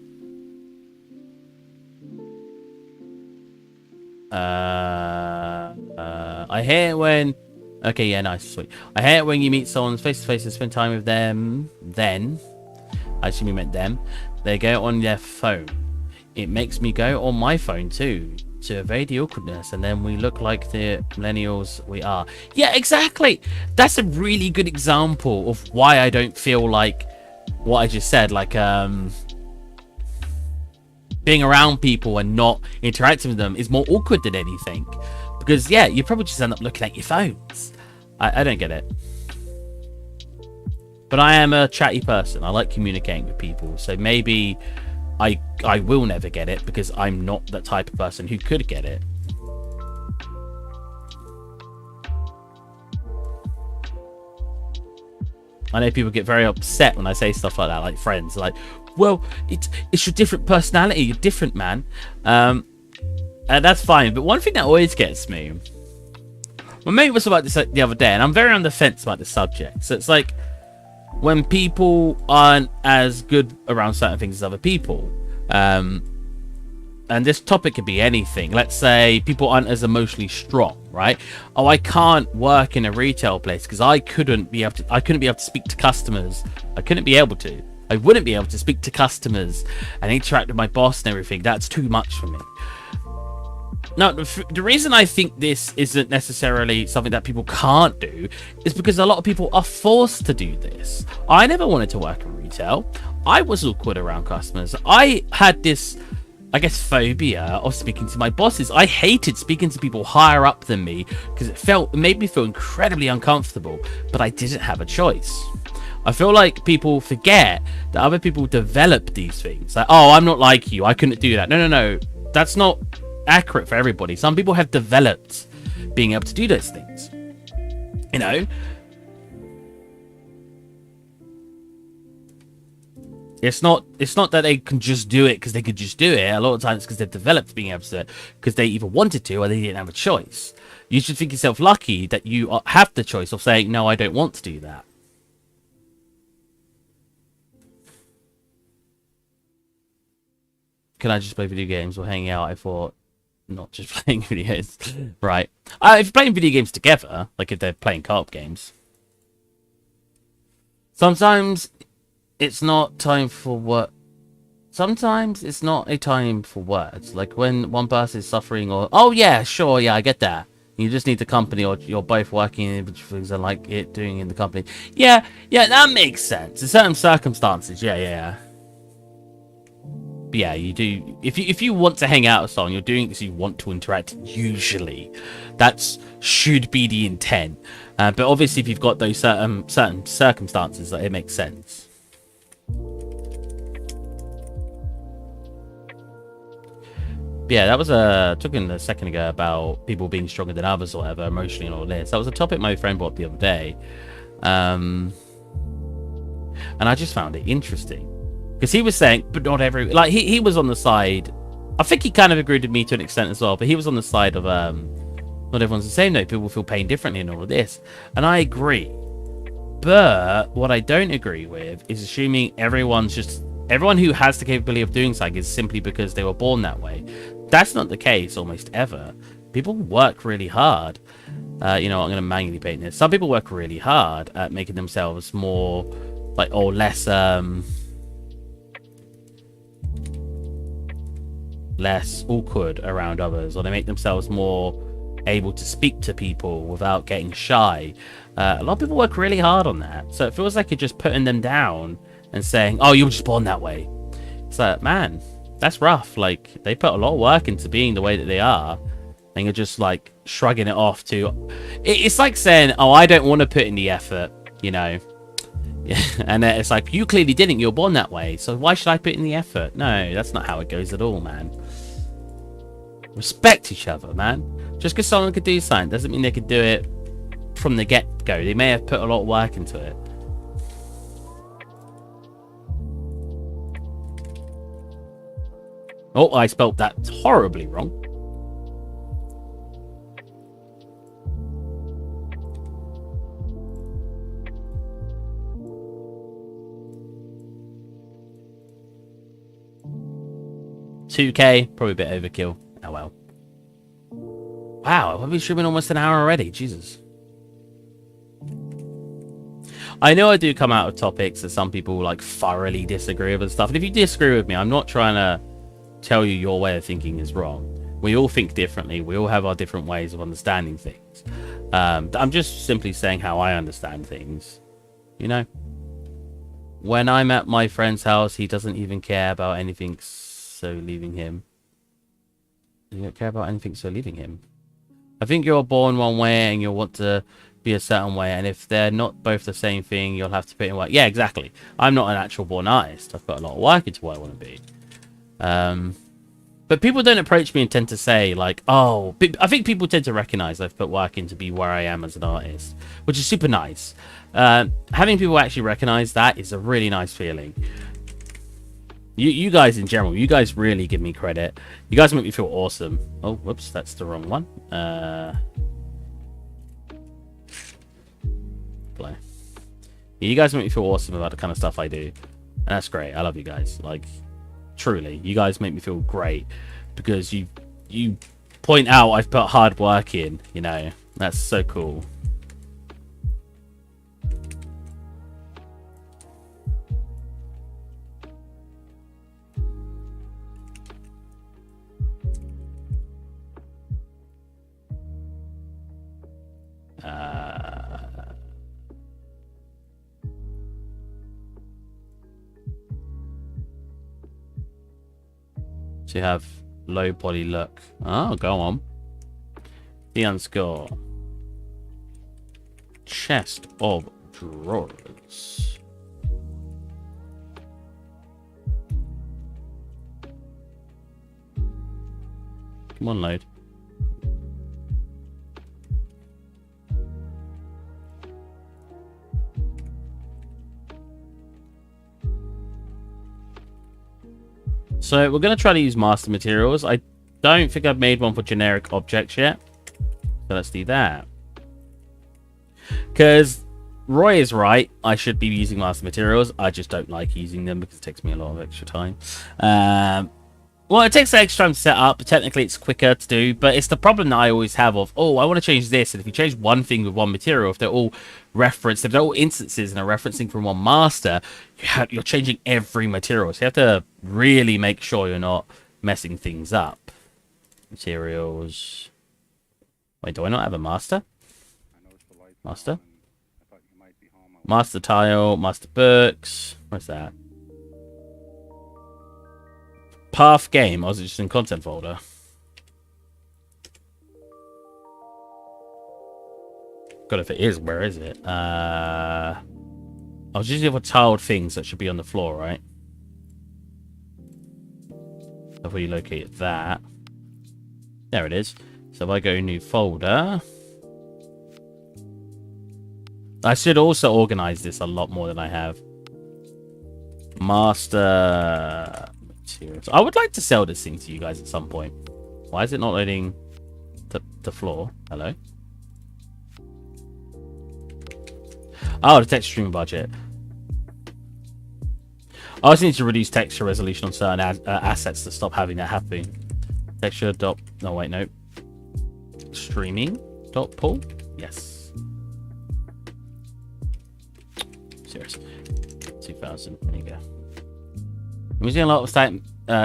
I hate when... Okay, yeah, nice, sweet. I hate when you meet someone face to face and spend time with them. Then, I assume you meant them. They go on their phone. It makes me go on my phone too, to evade the awkwardness, and then we look like the millennials we are. Yeah, exactly. That's a really good example of why I don't feel like what I just said, like being around people and not interacting with them is more awkward than anything. Because, yeah, you probably just end up looking at your phones. I don't get it. But I am a chatty person. I like communicating with people. So maybe I will never get it because I'm not that type of person who could get it. I know people get very upset when I say stuff like that, like friends. Like, well, it's your different personality. You're different, man. That's fine, but one thing that always gets me, my mate was about this the other day, and I'm very on the fence about this subject. So it's like when people aren't as good around certain things as other people, and this topic could be anything. Let's say people aren't as emotionally strong, right? Oh, I can't work in a retail place because I couldn't be able to speak to customers. I wouldn't be able to speak to customers and interact with my boss and everything. That's too much for me. Now, the reason I think this isn't necessarily something that people can't do is because a lot of people are forced to do this. I never wanted to work in retail. I was awkward around customers. I had this, I guess, phobia of speaking to my bosses. I hated speaking to people higher up than me because it made me feel incredibly uncomfortable, but I didn't have a choice. I feel like people forget that other people develop these things. Like, oh, I'm not like you. I couldn't do that. No. That's not accurate for everybody. Some people have developed being able to do those things. You know? It's not that they can just do it because they could just do it. A lot of times it's because they've developed being able to do it because they either wanted to or they didn't have a choice. You should think yourself lucky that you have the choice of saying, no, I don't want to do that. Can I just play video games or hang out? I thought, not just playing videos. Right. If you're playing video games together, like if they're playing co-op games, sometimes it's not time for work. Sometimes it's not a time for words. Like when one person is suffering or, oh yeah, sure, yeah, I get that. You just need the company or you're both working in things I like it doing in the company. Yeah, that makes sense. In certain circumstances, yeah. But yeah, you do. If you want to hang out with someone, you're doing this. You want to interact. Usually, that should be the intent. But obviously, if you've got those certain circumstances, it makes sense. yeah, that was talking a second ago about people being stronger than others or whatever, emotionally and all this. That was a topic my friend brought up the other day. And I just found it interesting. Because he was saying, but not every... Like, he was on the side... I think he kind of agreed with me to an extent as well, but he was on the side of... not everyone's the same, though. People feel pain differently and all of this. And I agree. But what I don't agree with is assuming everyone's just... Everyone who has the capability of doing something is simply because they were born that way. That's not the case almost ever. People work really hard. You know, I'm going to manually paint this. Some people work really hard at making themselves more... Like, or less... less awkward around others, or they make themselves more able to speak to people without getting shy. A lot of people work really hard on that, so it feels like you're just putting them down and saying, oh, you were just born that way. It's like, man, that's rough. Like, they put a lot of work into being the way that they are, and you're just like shrugging it off to... It's like saying, oh, I don't want to put in the effort, you know. Yeah, and it's like, you clearly didn't, you were born that way, so why should I put in the effort? No, that's not how it goes at all, man. Respect each other, man. Just because someone could do something doesn't mean they could do it from the get-go. They may have put a lot of work into it. Oh, I spelled that horribly wrong. $2K, probably a bit overkill. Oh well. Wow, I've been streaming almost an hour already. Jesus. I know I do come out of topics that some people like thoroughly disagree with and stuff. And if you disagree with me, I'm not trying to tell you your way of thinking is wrong. We all think differently. We all have our different ways of understanding things. I'm just simply saying how I understand things. You know? When I'm at my friend's house, he doesn't even care about anything, so leaving him. You don't care about anything, so leaving him. I think you're born one way and you'll want to be a certain way, and if they're not both the same thing, you'll have to put in work. Yeah, exactly. I'm not an actual born artist. I've got a lot of work into what I want to be. But people don't approach me and tend to say, like, oh... I think people tend to recognize I've put work in to be where I am as an artist, which is super nice. Having people actually recognize that is a really nice feeling. You guys in general, you guys really give me credit. You guys make me feel awesome. Oh, whoops, that's the wrong one. Play. You guys make me feel awesome about the kind of stuff I do. And that's great. I love you guys. Like, truly, you guys make me feel great because you point out I've put hard work in, you know. That's so cool. To have low body look. Oh, go on. The underscore. Chest of drawers. Come on, load. So we're going to try to use master materials. I don't think I've made one for generic objects yet. So let's do that. Because Roy is right. I should be using master materials. I just don't like using them because it takes me a lot of extra time. Well, it takes extra time to set up. Technically, it's quicker to do. But it's the problem that I always have of, oh, I want to change this. And if you change one thing with one material, if they're all referenced, if they're all instances and are referencing from one master, you're changing every material. So you have to really make sure you're not messing things up. Materials. Wait, do I not have a master? Master? Master tile, master books. Where's that? Path game, or was it just in content folder? God, if it is, where is it? I was using it for tiled things that should be on the floor, right? I've already located that. There it is. So if I go new folder, I should also organize this a lot more than I have. Master materials. I would like to sell this thing to you guys at some point. Why is it not loading the floor? Hello? Oh, the text stream budget. I also need to reduce texture resolution on certain assets to stop having that happen. Texture dot... No, wait, no. Streaming dot pull? Yes. Serious. 2000. There you go. I'm using a lot of static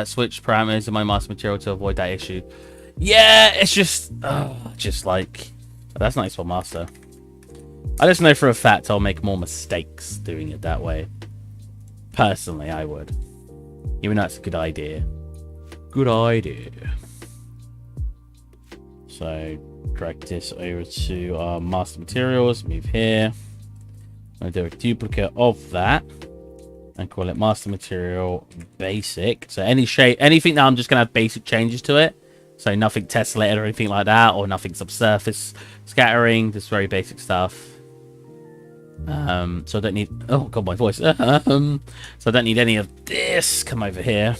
switch parameters in my master material to avoid that issue. Yeah, it's just like... That's nice for master. I just know for a fact I'll make more mistakes doing it that way. Personally, I would. Even though it's a good idea. Good idea. So, drag this over to our master materials. Move here. I'm going to do a duplicate of that. And call it master material basic. So, anything that I'm just going to have basic changes to it. So, nothing tessellated or anything like that. Or nothing subsurface scattering. Just very basic stuff. So I don't need... Oh, God, my voice. So I don't need any of this. Come over here.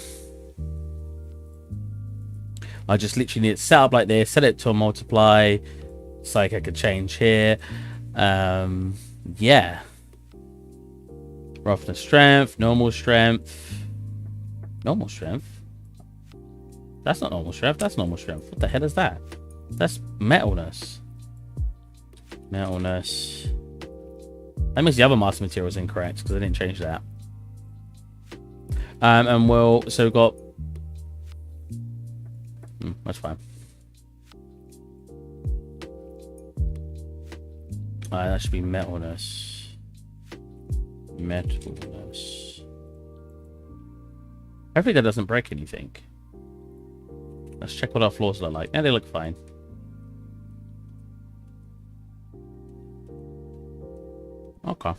I just literally need it set up like this. Set it to a multiply. It's like I could change here. Yeah. Roughness strength. Normal strength. Normal strength? That's not normal strength. That's normal strength. What the hell is that? That's metalness. Metalness... That means the other master material is incorrect because I didn't change that. And so we've got... that's fine. That should be metalness. Metalness. Hopefully that doesn't break anything. Let's check what our floors look like. Yeah, they look fine. Okay.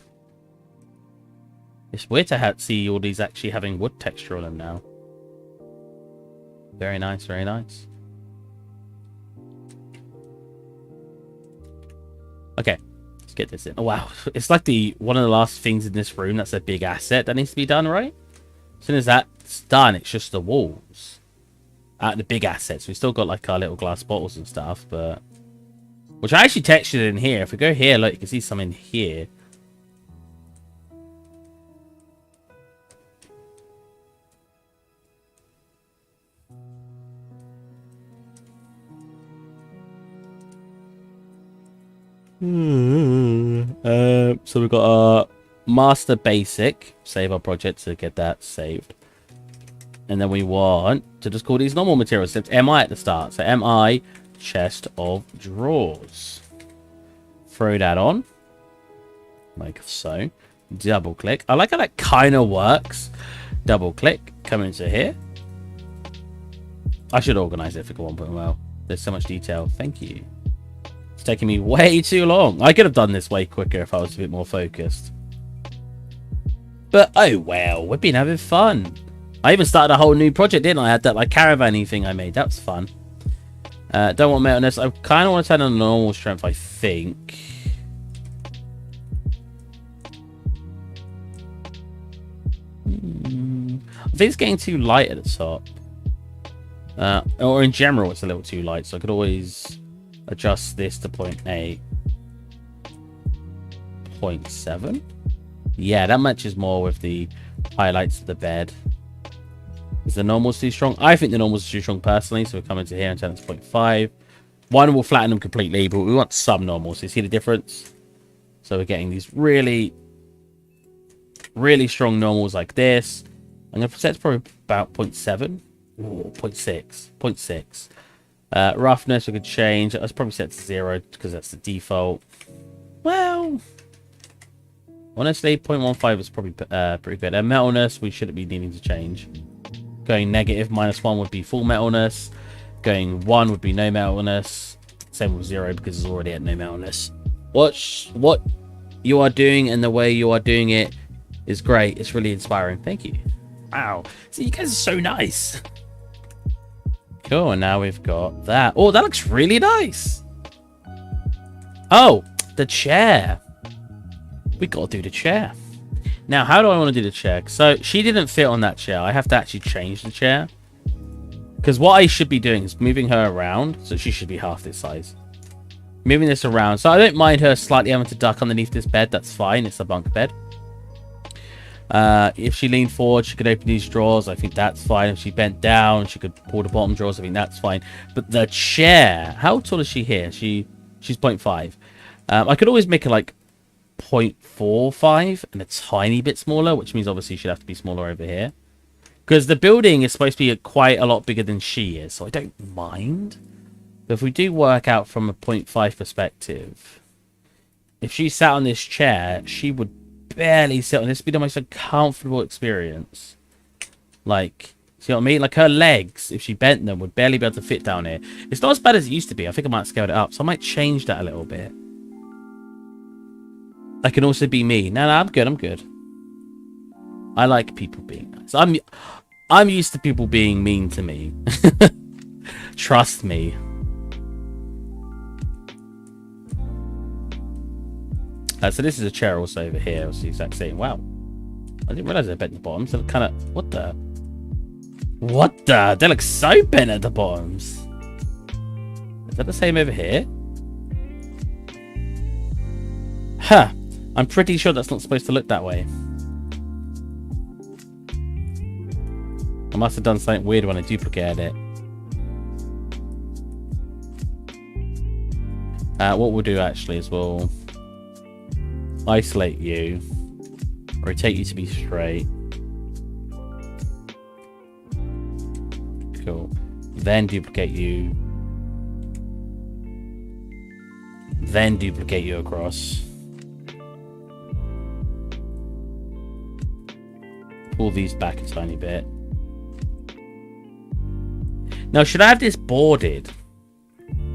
It's weird to see all these actually having wood texture on them now. Very nice, very nice. Okay, let's get this in. Oh, wow. It's like one of the last things in this room that's a big asset that needs to be done, right? As soon as that's done, it's just the walls. The big assets. We've still got like our little glass bottles and stuff, but... Which I actually textured in here. If we go here, look, you can see some in here. So we've got our master basic. Save our project to get that saved. And then we want to just call these normal materials. It's MI at the start. So MI chest of drawers. Throw that on. Like so. Double click. I like how that kind of works. Double click. Come into here. I should organize it for 1.0. There's so much detail. Thank you. It's taking me way too long. I could have done this way quicker if I was a bit more focused. But oh well, we've been having fun. I even started a whole new project, didn't I? I had that like caravan-y thing I made. That was fun. Don't want metalness. I kind of want to turn on normal strength, I think. I think it's getting too light at the top. Or in general, it's a little too light. So I could always adjust this to 0.8. 0.7. Yeah, that matches more with the highlights of the bed. Is the normals too strong? I think the normals are too strong personally, so we'll come into here and turn it to 0.5. One will flatten them completely, but we want some normals. You see the difference? So we're getting these really, really strong normals like this. I'm going to set it probably about 0.7. Ooh, 0.6. 0.6. Roughness we could change. Let's probably set to 0 because that's the default. Well, honestly, 0.15 is probably pretty good. And metalness we shouldn't be needing to change. Going negative, -1 would be full metalness. Going 1 would be no metalness. Same with 0 because it's already at no metalness. What you are doing and the way you are doing it is great. It's really inspiring. Thank you. Wow. See, you guys are so nice. Cool, and now we've got that. Oh, that looks really nice. Oh, the chair. We got to do the chair. Now, how do I want to do the chair? So, she didn't fit on that chair. I have to actually change the chair. Because what I should be doing is moving her around. So, she should be half this size. Moving this around. So, I don't mind her slightly having to duck underneath this bed. That's fine. It's a bunk bed. If she leaned forward, she could open these drawers. I think that's fine. If she bent down, she could pull the bottom drawers. I think that's fine. But the chair, how tall is she here? She's 0.5. I could always make her like 0.45 and a tiny bit smaller, which means obviously she'd have to be smaller over here. Because the building is supposed to be quite a lot bigger than she is, so I don't mind. But if we do work out from a 0.5 perspective, if she sat on this chair, she would barely sit on this. Would be the most uncomfortable experience. Like, see what I mean? Like her legs, if she bent them, would barely be able to fit down here. It's not as bad as it used to be. I think I might scale it up, so I might change that a little bit. That can also be me. No, I'm good. I'm good. I like people being nice. I'm used to people being mean to me. Trust me. So this is a chair also over here. It's the exact same. Wow. I didn't realize they're bent at the bottom. So kind of... What the? What the? They look so bent at the bottoms. Is that the same over here? Huh. I'm pretty sure that's not supposed to look that way. I must have done something weird when I duplicated it. What we'll do actually is we'll isolate you, rotate you to be straight. Cool. Then duplicate you. Then duplicate you across. Pull these back a tiny bit. Now, should I have this boarded?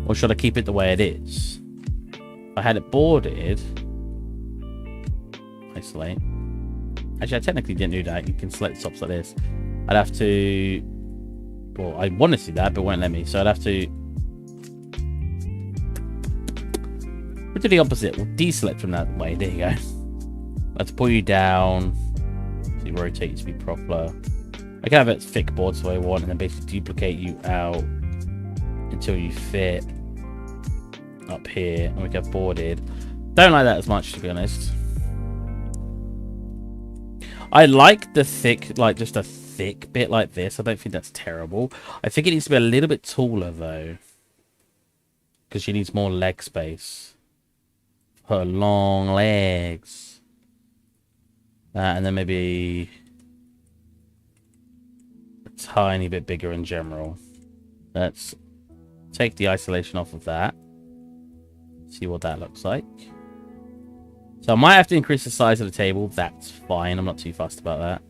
Or should I keep it the way it is? If I had it boarded... Isolate. Actually, I technically didn't do that. You can select the tops like this. I'd have to... Well, I want to see that, but it won't let me. So I'd have to... We'll do the opposite. We'll deselect from that way. There you go. I have to pull you down. So you rotate you to be proper. I can have it thick boards the way I want, and then basically duplicate you out until you fit up here, and we get boarded. Don't like that as much, to be honest. I like the thick, like just a thick bit like this. I don't think that's terrible. I think it needs to be a little bit taller though, because she needs more leg space. Her long legs. And then maybe a tiny bit bigger in general. Let's take the isolation off of that. See what that looks like. So I might have to increase the size of the table. That's fine. I'm not too fussed about that.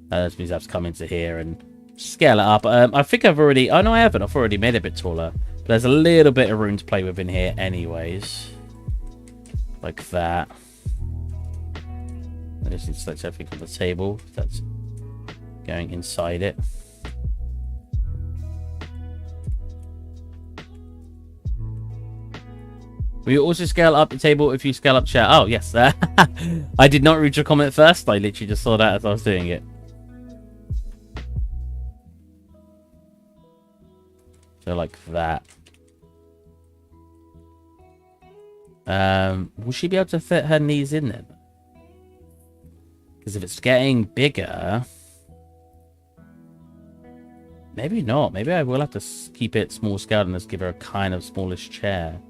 That means I have to come into here and scale it up. I think I've already... Oh, no, I haven't. I've already made it a bit taller. But there's a little bit of room to play with in here anyways. Like that. I just need to select everything on the table. That's going inside it. Will you also scale up the table if you scale up chair? Oh, yes. I did not read your comment first. I literally just saw that as I was doing it. So like that. Will she be able to fit her knees in there? Because if it's getting bigger... Maybe not. Maybe I will have to keep it small scaled and just give her a kind of smallish chair.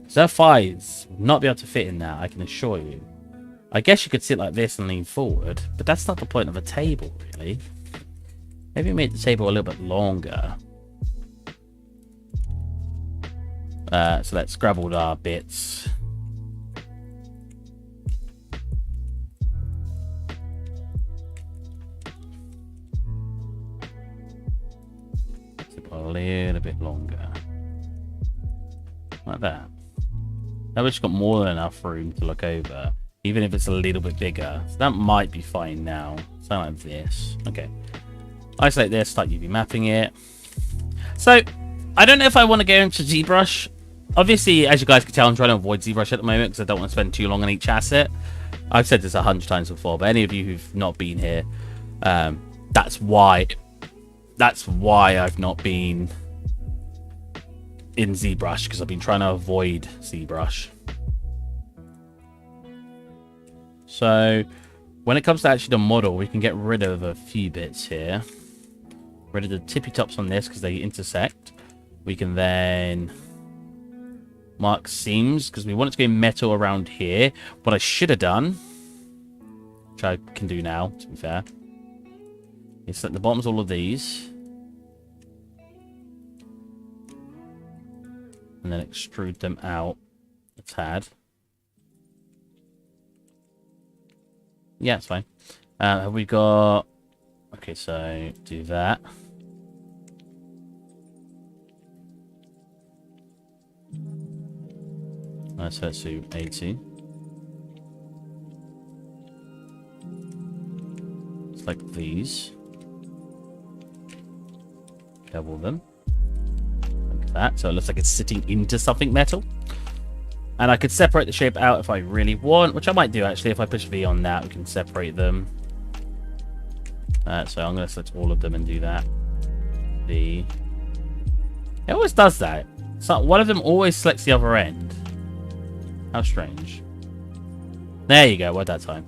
So her thighs will not be able to fit in that, I can assure you. I guess you could sit like this and lean forward, but that's not the point of a table, really. Maybe make the table a little bit longer. So let's grab all our bits. A little bit longer. Like that. Now we've just got more than enough room to look over, even if it's a little bit bigger. So that might be fine now. Something like this. Okay. Isolate this, start UV mapping it. So, I don't know if I want to go into ZBrush. Obviously, as you guys can tell, I'm trying to avoid ZBrush at the moment because I don't want to spend too long on each asset. I've said this 100 times before, but any of you who've not been here, that's why I've not been in ZBrush, because I've been trying to avoid ZBrush. So, when it comes to actually the model, we can get rid of a few bits here. Rid of the tippy tops on this because they intersect. We can then mark seams because we want it to go metal around here. What I should have done, which I can do now, to be fair, is set the bottoms all of these. And then extrude them out a tad. Yeah, it's fine. Have we got... Okay, so do that. So let's do 80. It's like these. Double them. Like that. So it looks like it's sitting into something metal. And I could separate the shape out if I really want, which I might do actually. If I push V on that, we can separate them. So I'm going to select all of them and do that. V. It always does that. So one of them always selects the other end. How strange. There you go, well that time.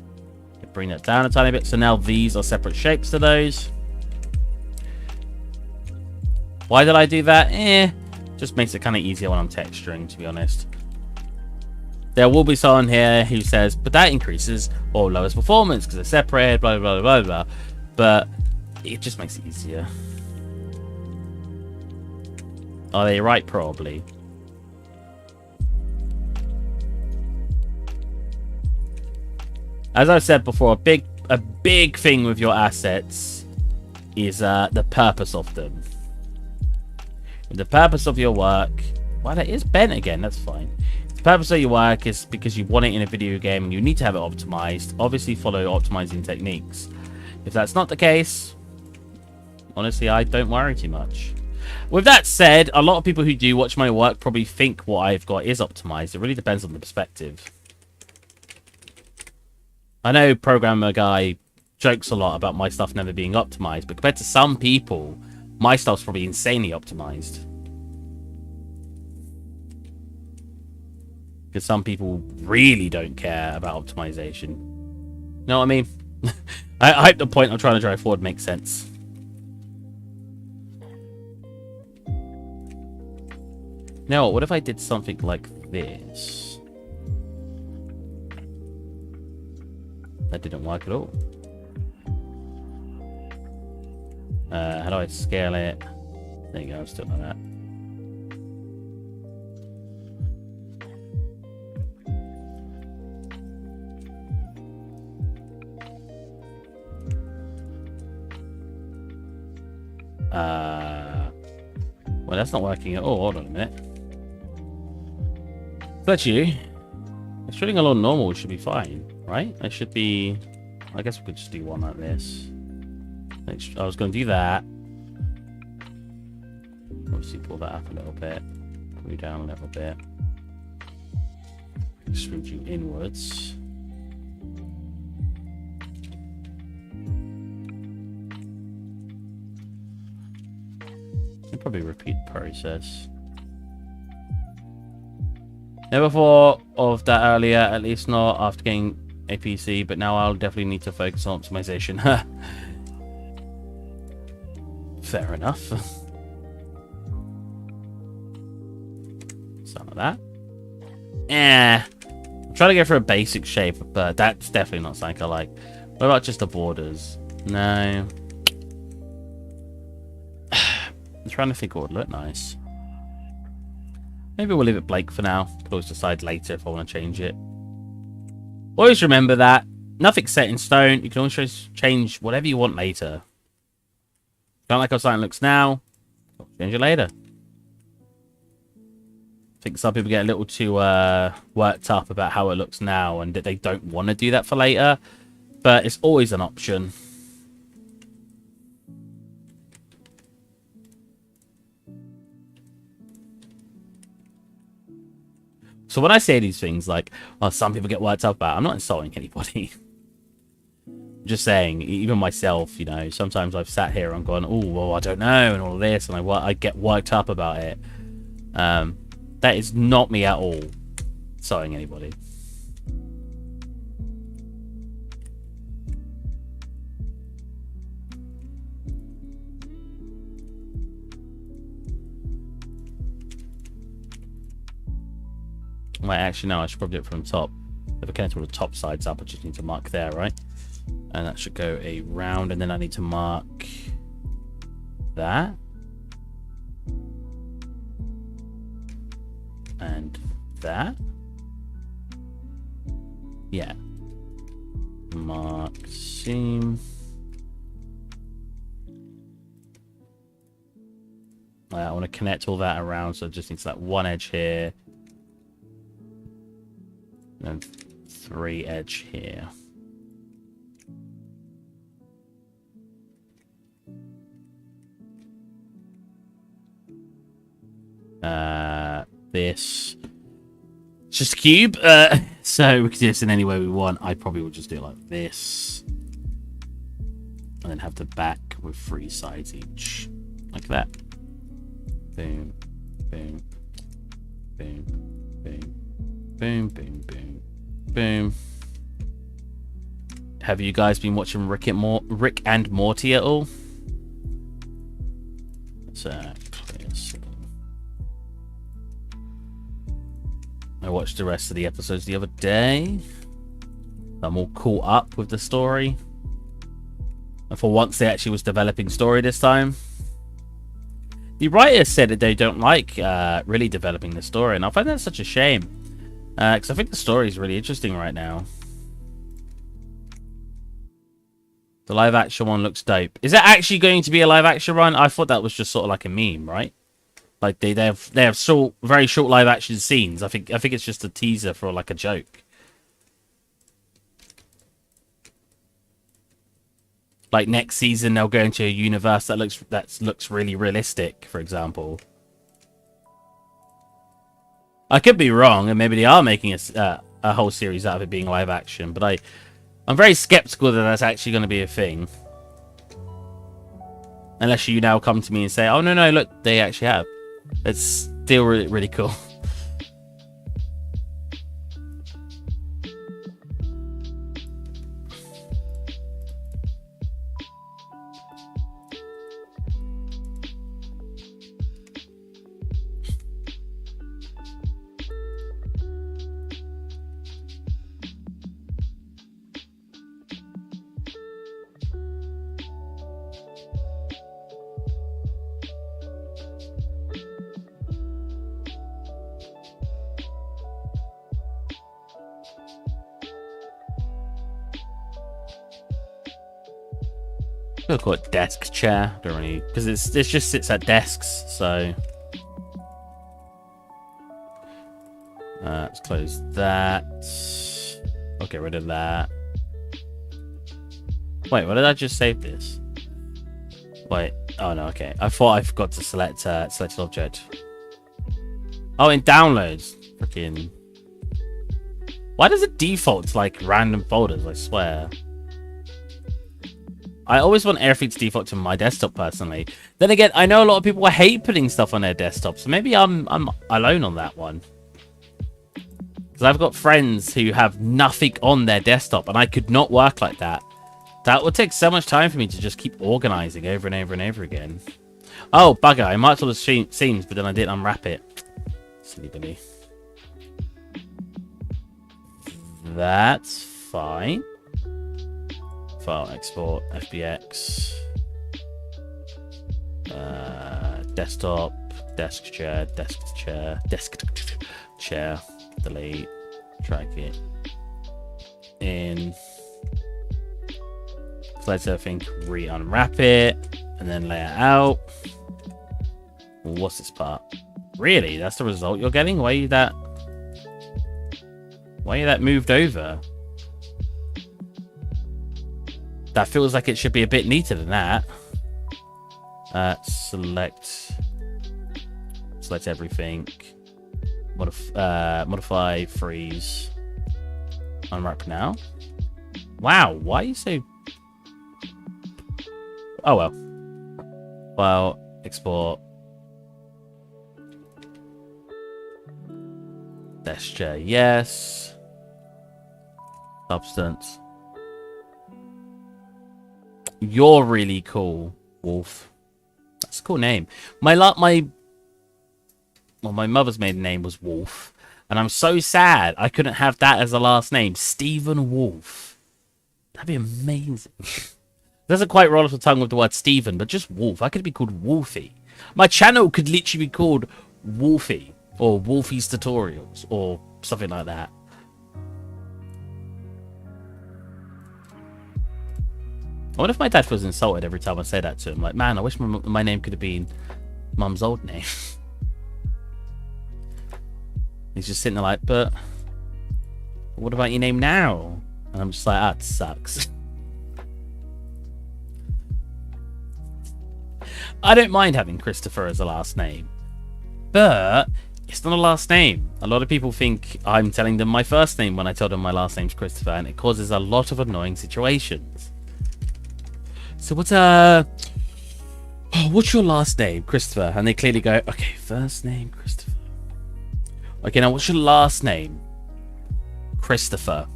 Bring that down a tiny bit. So now these are separate shapes to those. Why did I do that? Just makes it kind of easier when I'm texturing, to be honest. There will be someone here who says, but that increases or lowers performance because they're separated, blah, blah, blah, blah, blah. But it just makes it easier. Are they right? Probably. As I've said before, a big thing with your assets is the purpose of them. The purpose of your work... Well, that is bent again. That's fine. The purpose of your work is because you want it in a video game and you need to have it optimized. Obviously, follow optimizing techniques. If that's not the case, honestly, I don't worry too much. With that said, a lot of people who do watch my work probably think what I've got is optimized. It really depends on the perspective. I know Programmer Guy jokes a lot about my stuff never being optimized, but compared to some people, my stuff's probably insanely optimized. Because some people really don't care about optimization. You know what I mean? I hope the point I'm trying to drive forward makes sense. Now, what if I did something like this? That didn't work at all. How do I scale it? There you go, I'm still like that. Well, that's not working at all. Hold on a minute. But you, extruding along normal should be fine, right? It should be... I guess we could just do one like this. I was going to do that. Obviously, pull that up a little bit. Pull you down a little bit. Extrude you inwards. And probably repeat the process. Never thought of that earlier, at least not after getting a PC, but now I'll definitely need to focus on optimization. Fair enough. Some of that. I'm trying to go for a basic shape, but that's definitely not something I like. What about just the borders? No. I'm trying to think what would look nice. Maybe we'll leave it blank for now. Could always decide later if I want to change it. Always remember that nothing's set in stone. You can always change whatever you want later. Don't like how something looks now, change it later. I think some people get a little too worked up about how it looks now and that they don't want to do that for later. But it's always an option. So when I say these things like, oh, some people get worked up about, I'm not insulting anybody. I'm just saying, even myself, you know, sometimes I've sat here and gone, oh, well, I don't know, and all this, and I get worked up about it. That is not me at all, insulting anybody. Wait, actually, no, I should probably do it from the top. If I connect all the top sides up, I just need to mark there, right? And that should go around, and then I need to mark that. And that. Yeah. Mark seam. I want to connect all that around, so it just needs that one edge here. And 3 edge here. This. It's just a cube. So we can do this in any way we want. I probably would just do it like this. And then have the back with 3 sides each. Like that. Boom. Boom. Boom. Boom. Boom, boom, boom, boom. Have you guys been watching Rick and Morty at all? So, I watched the rest of the episodes the other day. I'm all caught up with the story. And for once, they actually was developing story this time. The writers said that they don't like really developing the story, and I find that such a shame. Because I think the story is really interesting right now. The live action one looks dope. Is that actually going to be a live action one? I thought that was just sort of like a meme, right? Like they have short, very short live action scenes. I think it's just a teaser for like a joke. Like next season they'll go into a universe that looks really realistic, for example. I could be wrong, and maybe they are making a whole series out of it being live action, but I'm very skeptical that that's actually going to be a thing. Unless you now come to me and say, oh, no, look, they actually have. It's still really, really cool. I'll call it desk chair. Don't really, because it just sits at desks. So let's close that. I'll get rid of that. Wait, what did I just save this? Wait, oh no, okay. I thought I forgot to select selected object. Oh, in downloads, freaking. Why does it default to like random folders? I swear. I always want everything to default to my desktop, personally. Then again, I know a lot of people hate putting stuff on their desktop, so maybe I'm alone on that one. Because I've got friends who have nothing on their desktop, and I could not work like that. That would take so much time for me to just keep organizing over and over and over again. Oh, bugger, I marked all the seams, but then I didn't unwrap it. Silly Billy. That's fine. File export FBX, desktop, desk chair, delete, drag it in, select everything, re-unwrap it, and then lay it out. What's this part? Really? That's the result you're getting? Why are you that moved over? That feels like it should be a bit neater than that. Select everything. Modify, freeze, unwrap now. Wow, why are you so... Oh well. File, export. Gesture, yes. Substance. You're really cool, Wolf. That's a cool name. My mother's maiden name was Wolf, and I'm so sad I couldn't have that as a last name, Stephen Wolf. That'd be amazing. Doesn't quite roll off the tongue with the word Stephen, but just Wolf. I could be called Wolfie. My channel could literally be called Wolfie or Wolfie's Tutorials or something like that. I wonder if my dad feels insulted every time I say that to him. Like, man, I wish my name could have been Mum's old name. He's just sitting there like, but what about your name now? And I'm just like, that sucks. I don't mind having Christopher as a last name, but it's not a last name. A lot of people think I'm telling them my first name when I tell them my last name's Christopher, and it causes a lot of annoying situations. So what's your last name? Christopher. And they clearly go, okay, first name Christopher. Okay, now what's your last name? Christopher.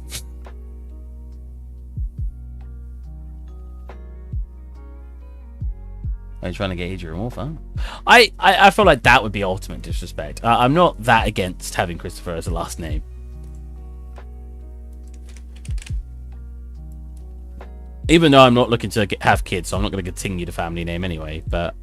Are you trying to get Adrian Wolf, huh? I feel like that would be ultimate disrespect. I'm not that against having Christopher as a last name. Even though I'm not looking to have kids, so I'm not going to continue the family name anyway, but...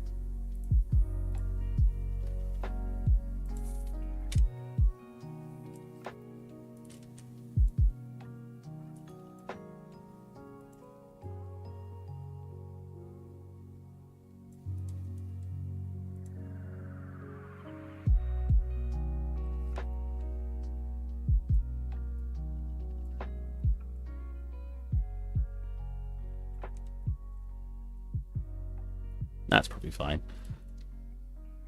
That's probably fine.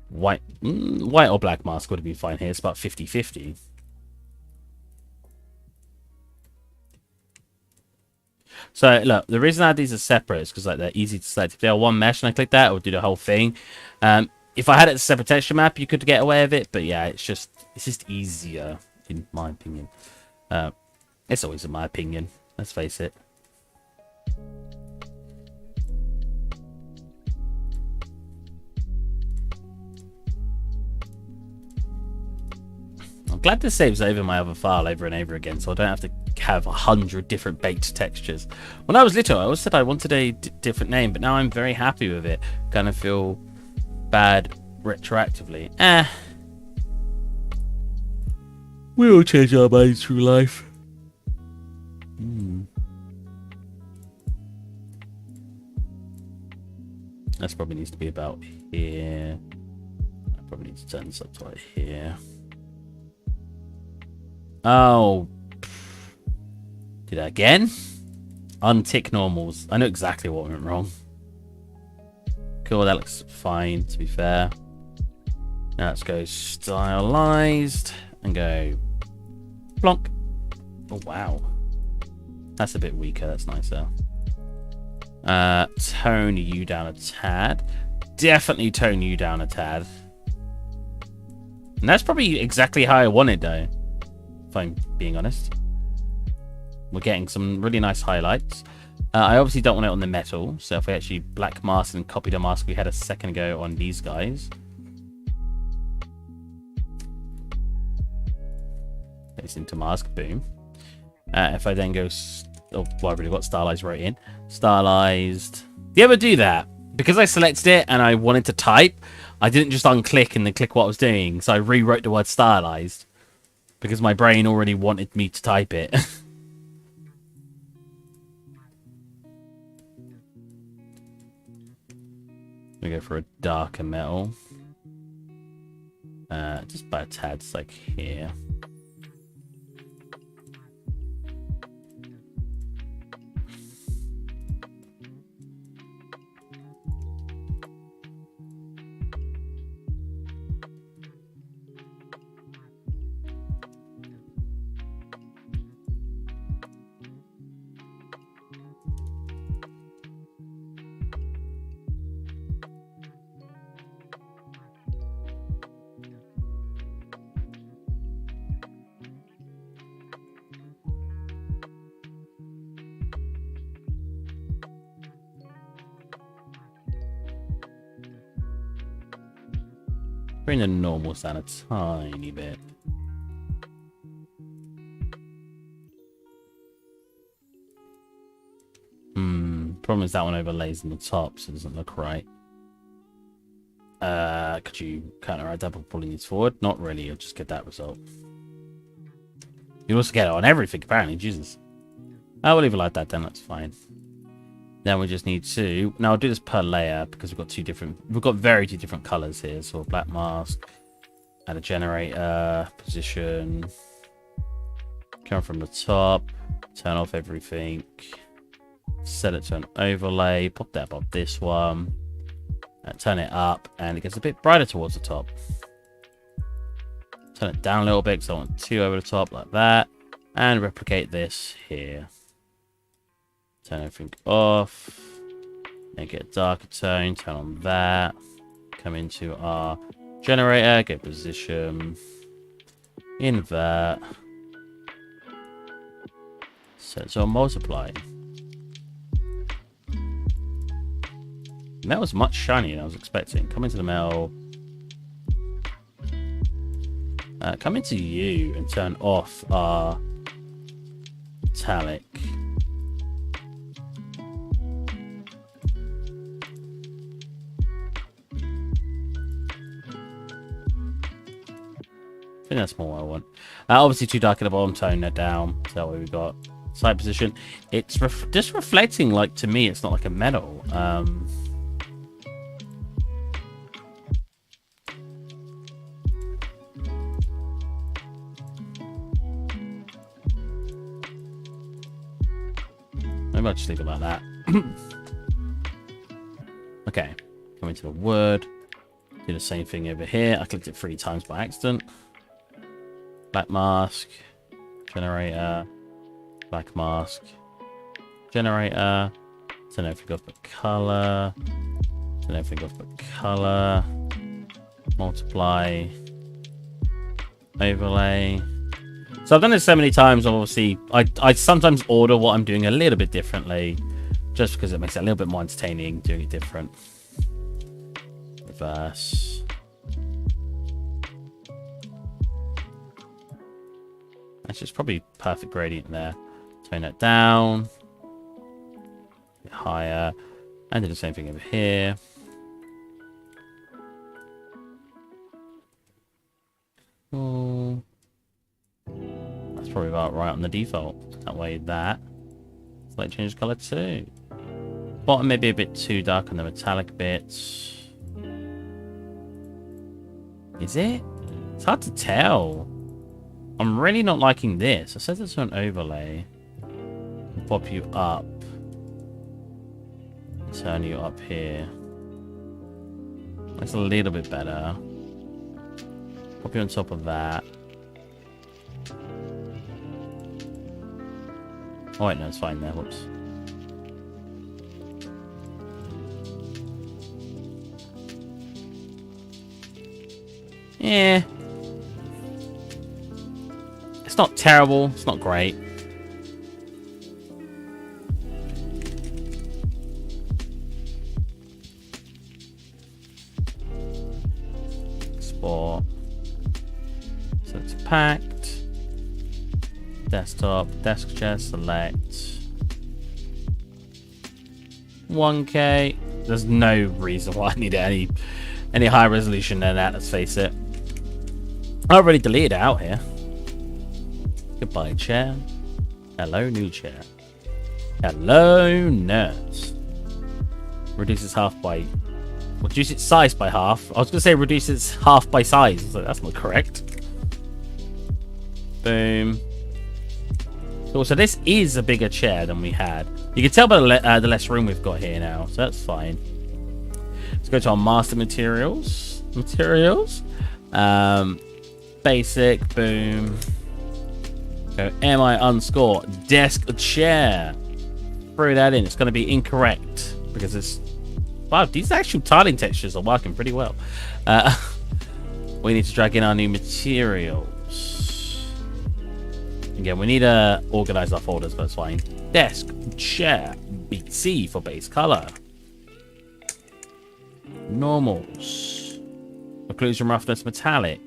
White or black mask would have been fine here. It's about 50-50. So, look, the reason I had these as separate is because like they're easy to select. If they're one mesh and I click that, it would do the whole thing. If I had it as a separate texture map, you could get away with it. But yeah, it's just easier, in my opinion. It's always in my opinion. Let's face it. I'm glad this saves over my other file over and over again, so I don't have to have 100 different baked textures. When I was little, I always said I wanted a different name, but now I'm very happy with it. Kind of feel bad retroactively. We all change our minds through life. That probably needs to be about here. I probably need to turn this up to like here. Oh. Do that again? Untick normals. I know exactly what went wrong. Cool, that looks fine, to be fair. Now let's go stylized and go plonk. Oh, wow. That's a bit weaker. That's nicer. Tone you down a tad. Definitely tone you down a tad. And that's probably exactly how I want it, though. If I'm being honest. We're getting some really nice highlights. I obviously don't want it on the metal, so if we actually black mask and copy the mask we had a second ago on these guys. It's into mask, boom. If I then go... Oh, well, I've already got stylized right in. Stylized. Do you ever do that? Because I selected it and I wanted to type, I didn't just unclick and then click what I was doing, so I rewrote the word stylized. Because my brain already wanted me to type it. We go for a darker metal. Just by a tad, it's like here. Bring the normals down a tiny bit. Problem is that one overlays on the top, so it doesn't look right. Could you counteract that by pulling these forward? Not really, you'll just get that result. You also get it on everything, apparently, Jesus. I will leave it like that then, that's fine. Then we just need to... Now I'll do this per layer, because we've got very two different colours here. So black mask, add a generator, position, come from the top, turn off everything, set it to an overlay, pop that above this one, and turn it up, and it gets a bit brighter towards the top. Turn it down a little bit, because I want 2 over the top, like that, and replicate this here. Turn everything off, make it a darker tone, turn on that, come into our generator, get position, invert, set it to a multiply. And that was much shinier than I was expecting. Come into the metal, come into you and turn off our metallic. I think that's more what I want. Obviously too dark at the bottom, tone that down. So that way we've got side position. It's just reflecting, like, to me, it's not like a metal. Maybe I'll just leave it like that. Okay, come into the word. Do the same thing over here. I clicked it 3 times by accident. Black mask, generator, black mask, generator, turn everything off but color, turn everything off but color, multiply, overlay. So I've done this so many times, obviously, I sometimes order what I'm doing a little bit differently, just because it makes it a little bit more entertaining doing it different. Reverse. That's just probably perfect gradient there. Tone that down. A bit higher. And do the same thing over here. Oh. That's probably about right on the default. That way that. Select change color too. Bottom maybe a bit too dark on the metallic bits. Is it? It's hard to tell. I'm really not liking this. I set this to an overlay. Pop you up. Turn you up here. That's a little bit better. Pop you on top of that. Oh wait, no, it's fine there. Whoops. Yeah. It's not terrible. It's not great. Export. So it's packed. Desktop. Desk chair. Select. 1K. There's no reason why I need any higher resolution than that. Let's face it. I already deleted it out here. Goodbye, chair. Hello, new chair. Hello, nurse. Reduce its size by half. I was going to say reduce its half by size. So that's not correct. Boom. Cool. So this is a bigger chair than we had. You can tell by the less room we've got here now. So that's fine. Let's go to our master materials. Basic. Boom. Go MI underscore desk chair. Throw that in. It's going to be incorrect because it's... Wow, these actual tiling textures are working pretty well. We need to drag in our new materials. Again, we need to organize our folders, but it's fine. Desk chair BC for base color. Normals. Occlusion, roughness, metallic.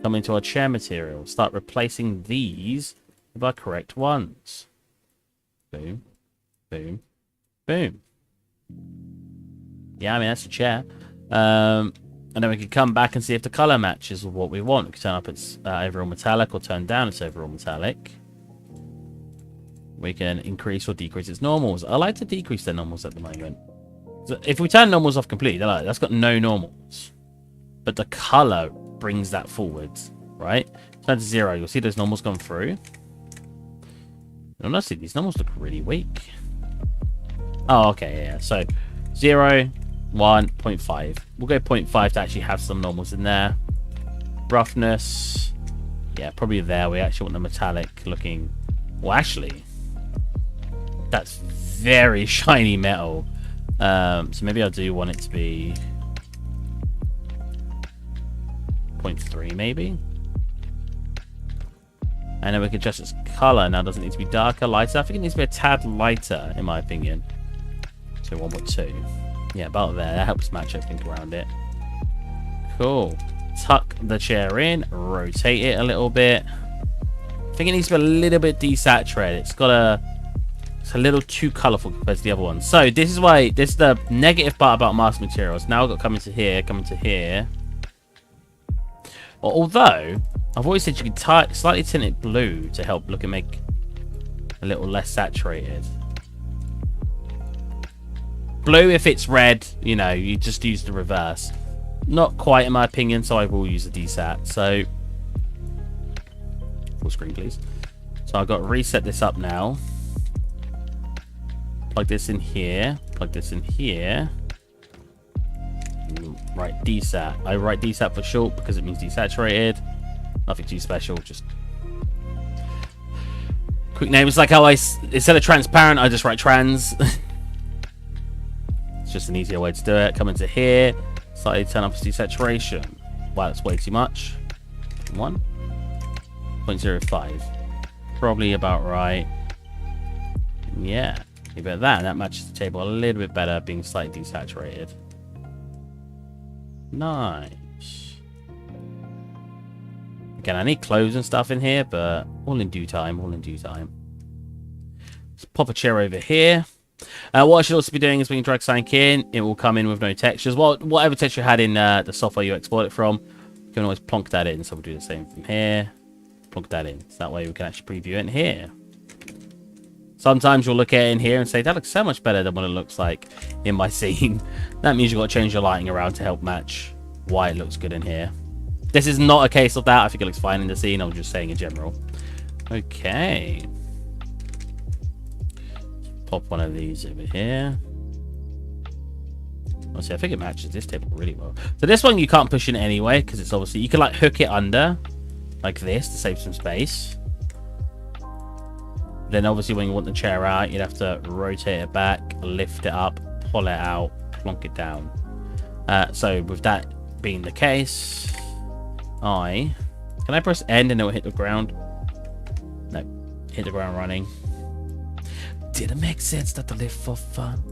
Come into our chair material. Start replacing these with our correct ones. Boom. Boom. Boom. Yeah, I mean, that's a chair. And then we can come back and see if the color matches with what we want. We can turn up its overall metallic or turn down its overall metallic. We can increase or decrease its normals. I like to decrease their normals at the moment. So if we turn normals off completely, that's got no normals. But the color brings that forwards, right? Turn to 0. You'll see those normals gone through. And honestly, these normals look really weak. Oh, okay, yeah. So 0, 1, 0.5. We'll go 0.5 to actually have some normals in there. Roughness. Yeah, probably there. We actually want the metallic looking... Well, actually, that's very shiny metal. So maybe I do want it to be 0.3 maybe. And then we can adjust its color. Now, does it need to be darker, lighter? I think it needs to be a tad lighter, in my opinion. So 1.2. Yeah, about there. That helps match everything around it. Cool. Tuck the chair in. Rotate it a little bit. I think it needs to be a little bit desaturated. It's a little too colorful compared to the other ones. So this is why, this is the negative part about mask materials. Now I've got coming to here, coming to here. Although, I've always said you can slightly tint it blue to help look and make a little less saturated. Blue if it's red, you know, you just use the reverse. Not quite in my opinion, so I will use a desat. So, full screen please. So I've got to reset this up now. Plug this in here. Plug this in here. Right, desat. I write desat for short because it means desaturated. Nothing too special, just quick name. It's like how instead of transparent, I just write trans. It's just an easier way to do it. Come into here, slightly turn up its desaturation. Wow, that's way too much. 1.05. Probably about right. Yeah, leave it at that. That matches the table a little bit better, being slightly desaturated. Nice. Again, I need clothes and stuff in here, but all in due time, all in due time. Let's pop a chair over here. What I should also be doing is when you drag something in, it will come in with no textures. Well, whatever texture you had in the software you export it from, you can always plonk that in. So we'll do the same from here. Plonk that in. So that way we can actually preview it in here. Sometimes you'll look at it in here and say, that looks so much better than what it looks like in my scene. That means you've got to change your lighting around to help match why it looks good in here. This is not a case of that. I think it looks fine in the scene. I'm just saying in general. Okay. Pop one of these over here. Honestly, I think it matches this table really well. So this one you can't push in anyway, because it's obviously... You can like hook it under, like this, to save some space. Then obviously when you want the chair out, you'd have to rotate it back, lift it up, pull it out, plonk it down. So with that being the case, can I press end and it will hit the ground? No, hit the ground running. Did it make sense that to live for fun?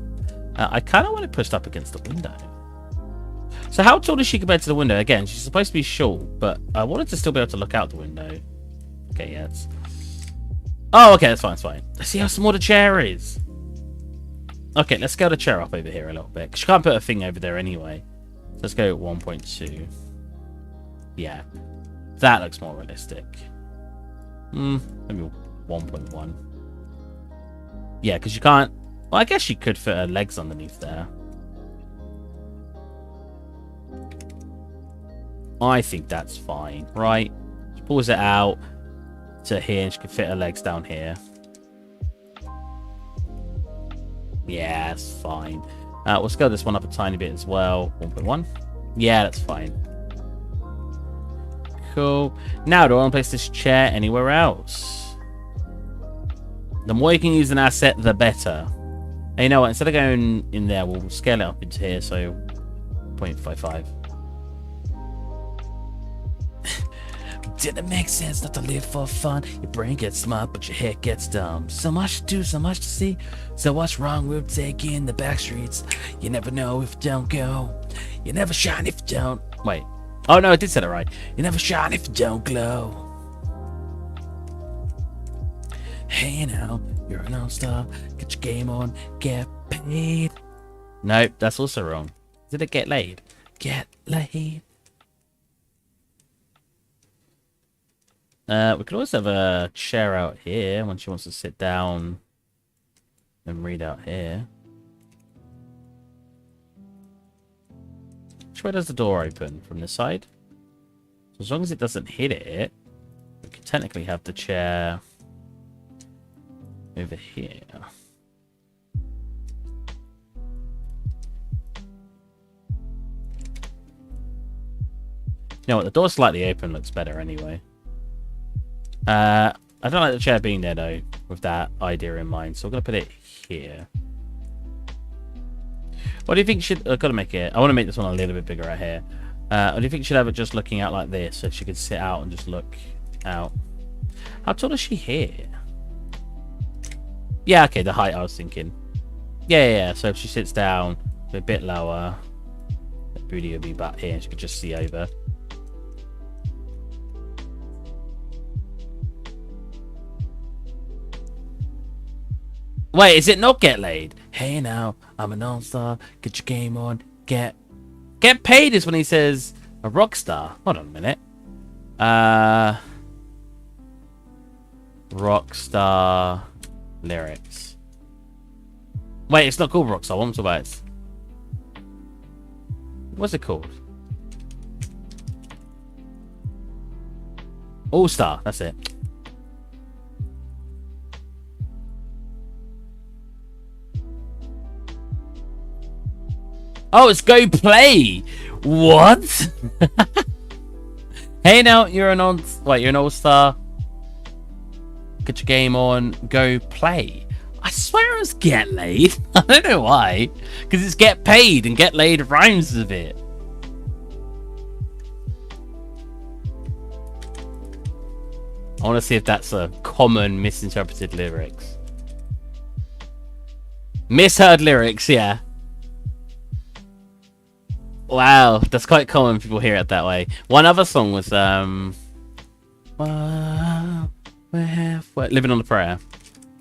I kind of want it pushed up against the window. So how tall is she compared to the window? Again, she's supposed to be short, but I wanted to still be able to look out the window. Okay, yeah, it's... Oh, okay, that's fine, it's fine. Let's see how small the chair is. Okay, let's scale the chair up over here a little bit. Because you can't put a thing over there anyway. So let's go 1.2. Yeah. That looks more realistic. Maybe 1.1. Yeah, because you can't... Well, I guess you could fit her legs underneath there. I think that's fine, right? She pulls it out to here and she can fit her legs down here. Yeah, that's fine. We'll scale this one up a tiny bit as well. 1.1. Yeah, that's fine. Cool. Now, do I want to place this chair anywhere else? The more you can use an asset, the better. And you know what? Instead of going in there, we'll scale it up into here. So 0.55. Didn't make sense not to live for fun. Your brain gets smart, but your head gets dumb. So much to do, so much to see. So what's wrong with taking the back streets? You never know if you don't go. You never shine if you don't. Wait. Oh no, I did say it right. You never shine if you don't glow. Hey now, you're an all-star. Get your game on, get paid. Nope, that's also wrong. Did it get laid? Get laid. We could also have a chair out here when she wants to sit down and read out here. Which way does the door open? From this side? So as long as it doesn't hit it, we could technically have the chair over here. You know what? The door slightly open looks better anyway. I don't like the chair being there though, with that idea in mind. So we're gonna put it here. What do you think should? I've got to make it. I want to make this one a little bit bigger right here. What do you think should have it just looking out like this, so she could sit out and just look out? How tall is she here? Yeah, okay, the height I was thinking. Yeah. So if she sits down a bit lower, the booty would be back here, and she could just see over. Wait, is it not get laid? Hey now, I'm an all-star. Get your game on. Get paid is when he says a rock star. Hold on a minute. Rock star lyrics. Wait, it's not called rock star. What am I talking about? It's... What's it called? All-star. That's it. Oh, it's go play. What? Hey now, you're an all-star. Get your game on. Go play. I swear it was get laid. I don't know why. Because it's get paid and get laid rhymes with it. I want to see if that's a common misinterpreted lyrics. Misheard lyrics, yeah. Wow, that's quite common. People hear it that way. One other song was Living on a Prayer.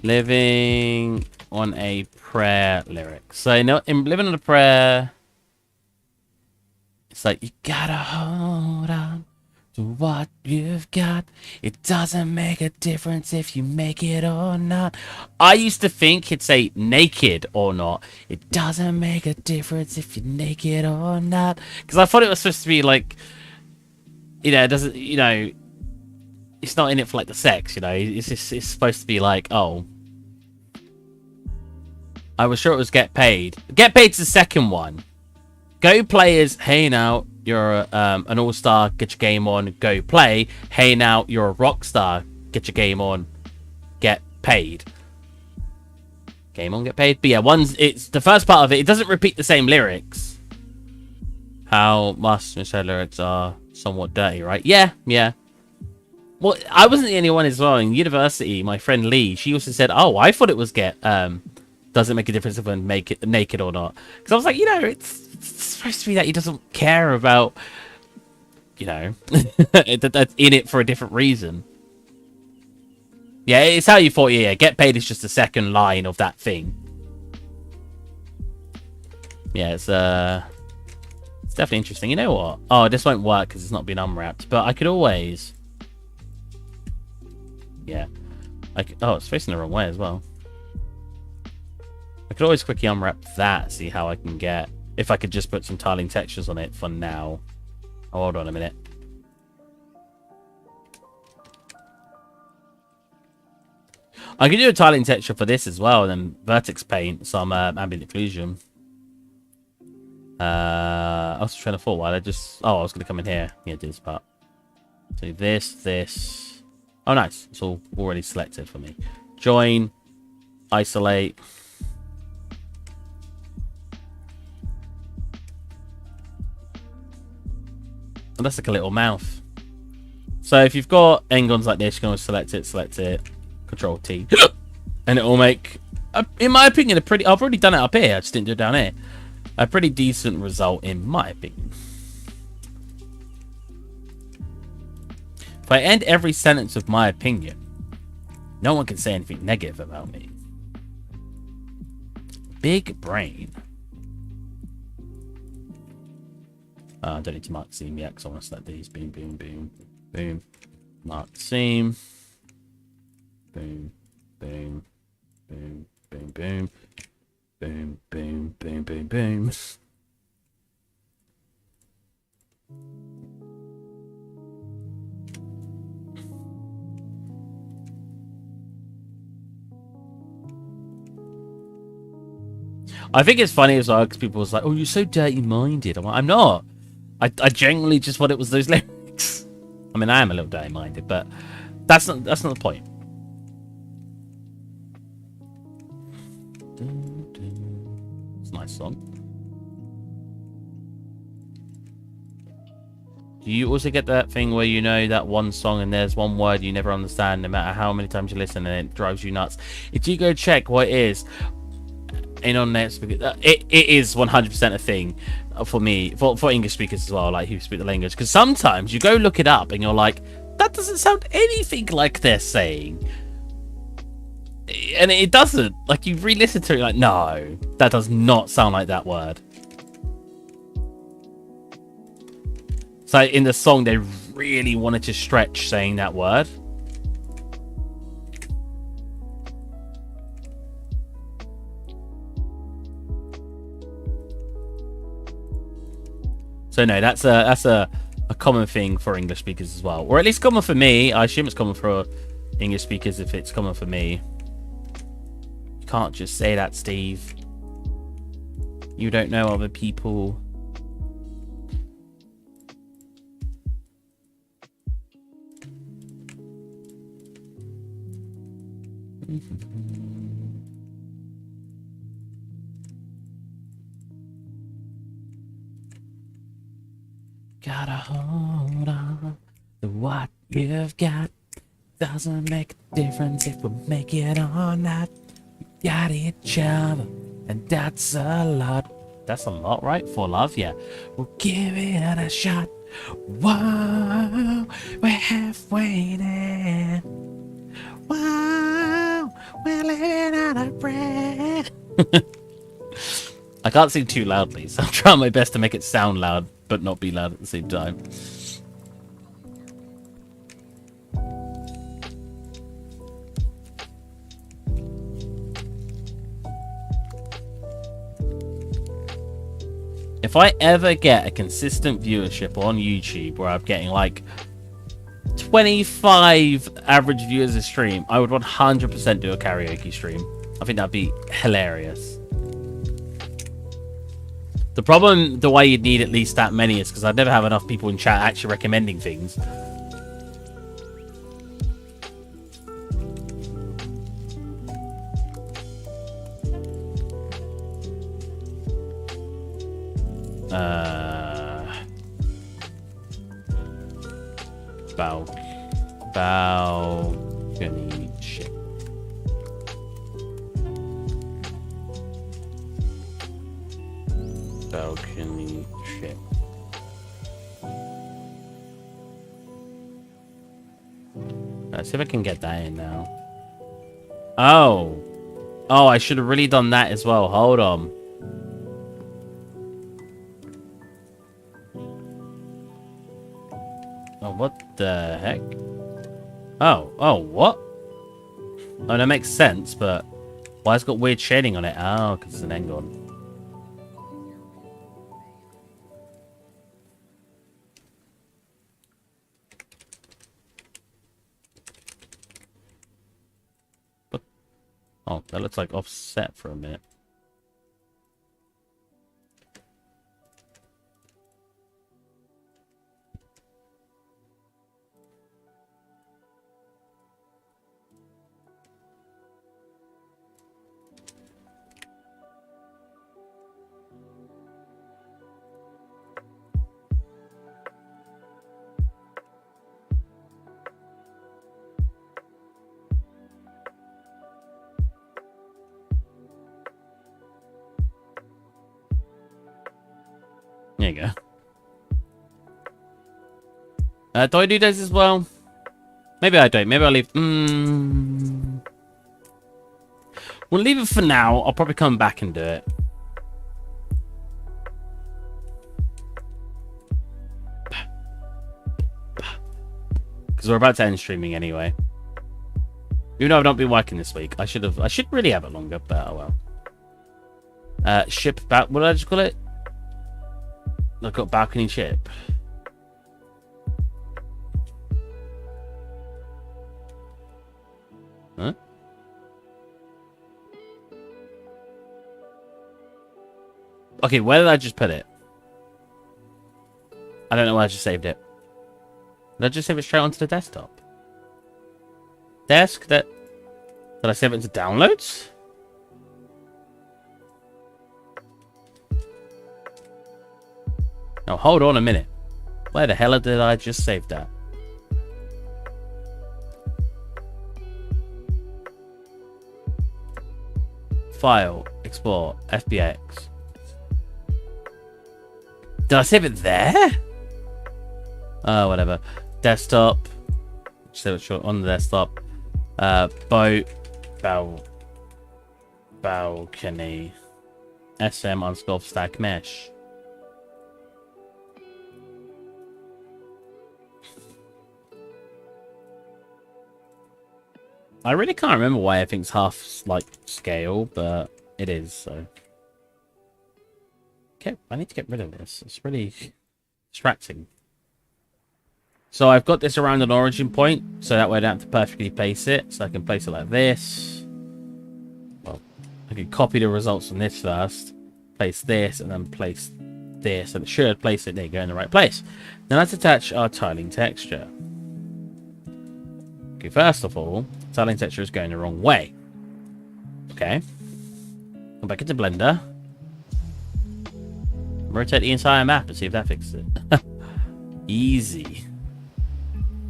Living on a Prayer lyric. So in Living on a Prayer, it's like you gotta hold on to what you've got. It doesn't make a difference if you make it or not. I used to think he'd say naked or not. It doesn't make a difference if you're naked or not. Because I thought it was supposed to be like, you know, it doesn't, you know, it's not in it for like the sex, you know. It's supposed to be like, oh, I was sure it was get paid. Get paid's the second one. Go play is, hey now, you're an all-star, get your game on, go play. Hey now, you're a rock star, get your game on, get paid. Game on, get paid. But yeah, it's the first part of it. It doesn't repeat the same lyrics. How must misheard lyrics are somewhat dirty, right? Yeah. Well, I wasn't the only one as well. In university, my friend Lee, she also said, oh, I thought it was doesn't make a difference if I make it naked or not. Because I was like, you know, it's supposed to be that he doesn't care about, you know, that's in it for a different reason. Yeah, it's how you thought. Yeah, get paid is just the second line of that thing. Yeah, it's definitely interesting. You know what? Oh, this won't work because it's not been unwrapped. But I could always, yeah, oh, it's facing the wrong way as well. I could always quickly unwrap that, see how I can get, if I could just put some tiling textures on it for now. Oh, hold on a minute. I could do a tiling texture for this as well, and then vertex paint some ambient occlusion. I was trying to fall while I just... Oh, I was going to come in here. Yeah, do this part. So this. Oh, nice. It's all already selected for me. Join. Isolate. And that's like a little mouth. So if you've got engons like this, you can always select it, Control T, and it will make, in my opinion, a pretty. I've already done it up here. I just didn't do it down here. A pretty decent result, in my opinion. If I end every sentence with my opinion, no one can say anything negative about me. Big brain. I don't need to mark seam yet because I want to select these. Boom, boom, boom, boom. Mark seam. Boom, boom, boom, boom, boom. Boom, boom, boom, boom, boom. I think it's funny as well because people was like, "Oh, you're so dirty-minded." I'm like, I'm not. I genuinely just thought it was those lyrics. I mean, I am a little dirty-minded, but that's not the point. It's a nice song. Do you also get that thing where you know that one song and there's one word you never understand no matter how many times you listen and it drives you nuts? If you go check what it is, and on next, it is 100% a thing for me, for English speakers as well, like who speak the language. Because sometimes you go look it up and you're like, that doesn't sound anything like they're saying. And it doesn't. Like, you re-listen to it, like, no, that does not sound like that word. So in the song, they really wanted to stretch saying that word. So no, that's a common thing for English speakers as well, or at least common for me. I assume it's common for English speakers if it's common for me. You can't just say that, Steve. You don't know other people. Gotta hold on to what you've got. Doesn't make a difference if we make it or not. We got each other, and that's a lot. That's a lot, right? For love, yeah. We'll give it a shot. Whoa, we're halfway there. Whoa, we're living out of breath. I can't sing too loudly, so I'm trying my best to make it sound loud, but not be loud at the same time. If I ever get a consistent viewership on YouTube where I'm getting like 25 average viewers a stream, I would 100% do a karaoke stream. I think that'd be hilarious. The problem, the way you'd need at least that many is because I'd never have enough people in chat actually recommending things. Balcony ship. Balcony ship. Let's see if I can get that in now. Oh, I should have really done that as well. Hold on. Oh, what the heck? Oh, what? Oh, that makes sense, but why it's got weird shading on it? Oh, because it's an Engon. But, oh, that looks like offset for a minute. There you go. Do I do those as well? Maybe I don't. Maybe I'll leave. We'll leave it for now. I'll probably come back and do it. Because we're about to end streaming anyway. Even though I've not been working this week. I should really have it longer, but oh well. Ship back. What did I just call it? I've got balcony ship. Huh? Okay, where did I just put it? I don't know where I just saved it. Did I just save it straight onto the desktop? Desk? Did I save it into downloads? Now hold on a minute. Where the hell did I just save that? File, export, FBX. Did I save it there? Oh, whatever. Desktop. Save it short on the desktop. Boat. Balcony. SM_stack mesh. I really can't remember why everything's half like scale, but it is, so. Okay, I need to get rid of this. It's really distracting. So I've got this around an origin point, so that way I don't have to perfectly place it. So I can place it like this. Well, I can copy the results from this first, place this, and then place this, and it should place it, there you go, in the right place. Now let's attach our tiling texture. Okay, first of all, tiling texture is going the wrong way. Okay. Come back into Blender. Rotate the entire map and see if that fixes it. Easy.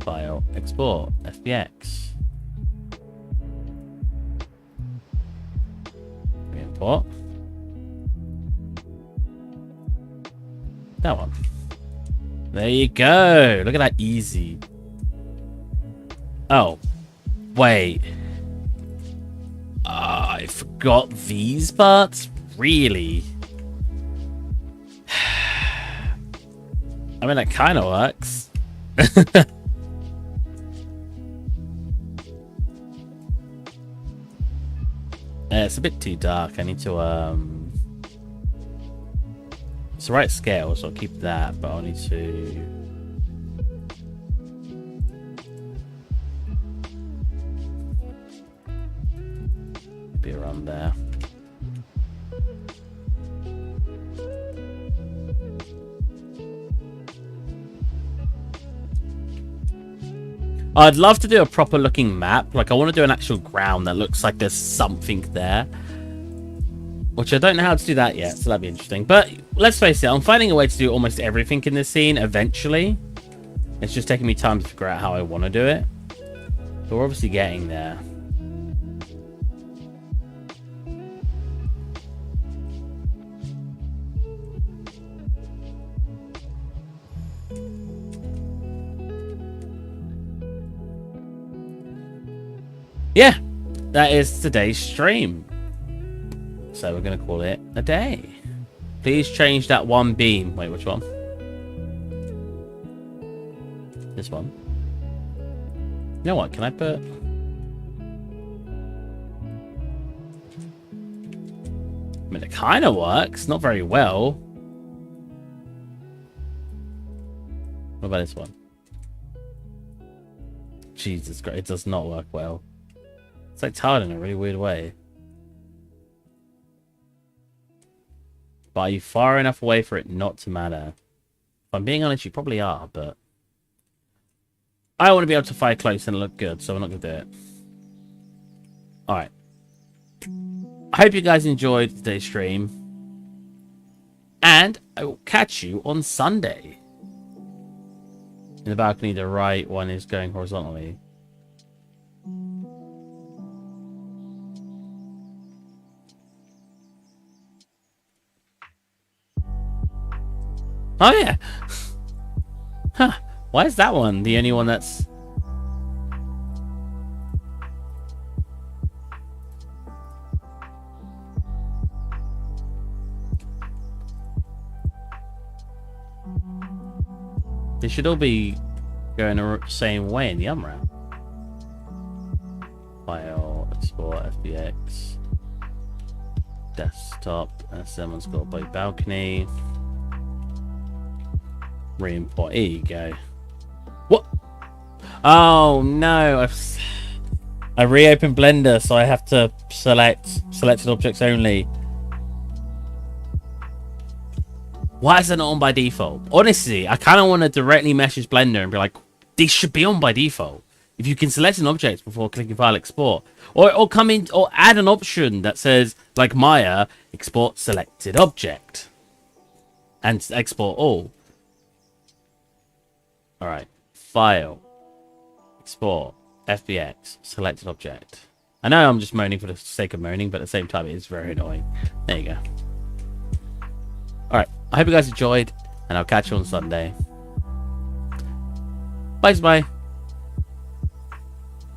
File, export, FBX. Import. That one. There you go. Look at that, easy. Oh, wait. I forgot these parts? Really? I mean, that kind of works. It's a bit too dark. I need to, it's the right scale, so I'll keep that, but I'll need to... be around there. I'd love to do a proper looking map. Like, I want to do an actual ground that looks like there's something there. Which I don't know how to do that yet, so that'd be interesting. But let's face it, I'm finding a way to do almost everything in this scene eventually. It's just taking me time to figure out how I want to do it. But we're obviously getting there. Yeah, that is today's stream. So we're going to call it a day. Please change that one beam. Wait, which one? This one. You know what? Can I put... I mean, it kind of works. Not very well. What about this one? Jesus Christ, it does not work well. It's like tiled in a really weird way. But are you far enough away for it not to matter? If I'm being honest, you probably are, but... I want to be able to fire close and look good, so we're not going to do it. Alright. I hope you guys enjoyed today's stream. And I will catch you on Sunday. In the balcony, the right one is going horizontally. Oh, yeah. Huh. Why is that one the only one that's... They should all be going the same way in the unwrap. File, export, FBX, desktop, and someone's got a big balcony. Re-import. Here you go. What? Oh no! I reopened Blender, so I have to select selected objects only. Why is it not on by default? Honestly, I kind of want to directly message Blender and be like, these should be on by default. If you can select an object before clicking file export, or come in or add an option that says, like Maya, export selected object and export all. All right, file, export, FBX, selected object. I know I'm just moaning for the sake of moaning, but at the same time, it is very annoying. There you go. All right, I hope you guys enjoyed, and I'll catch you on Sunday. Bye, bye.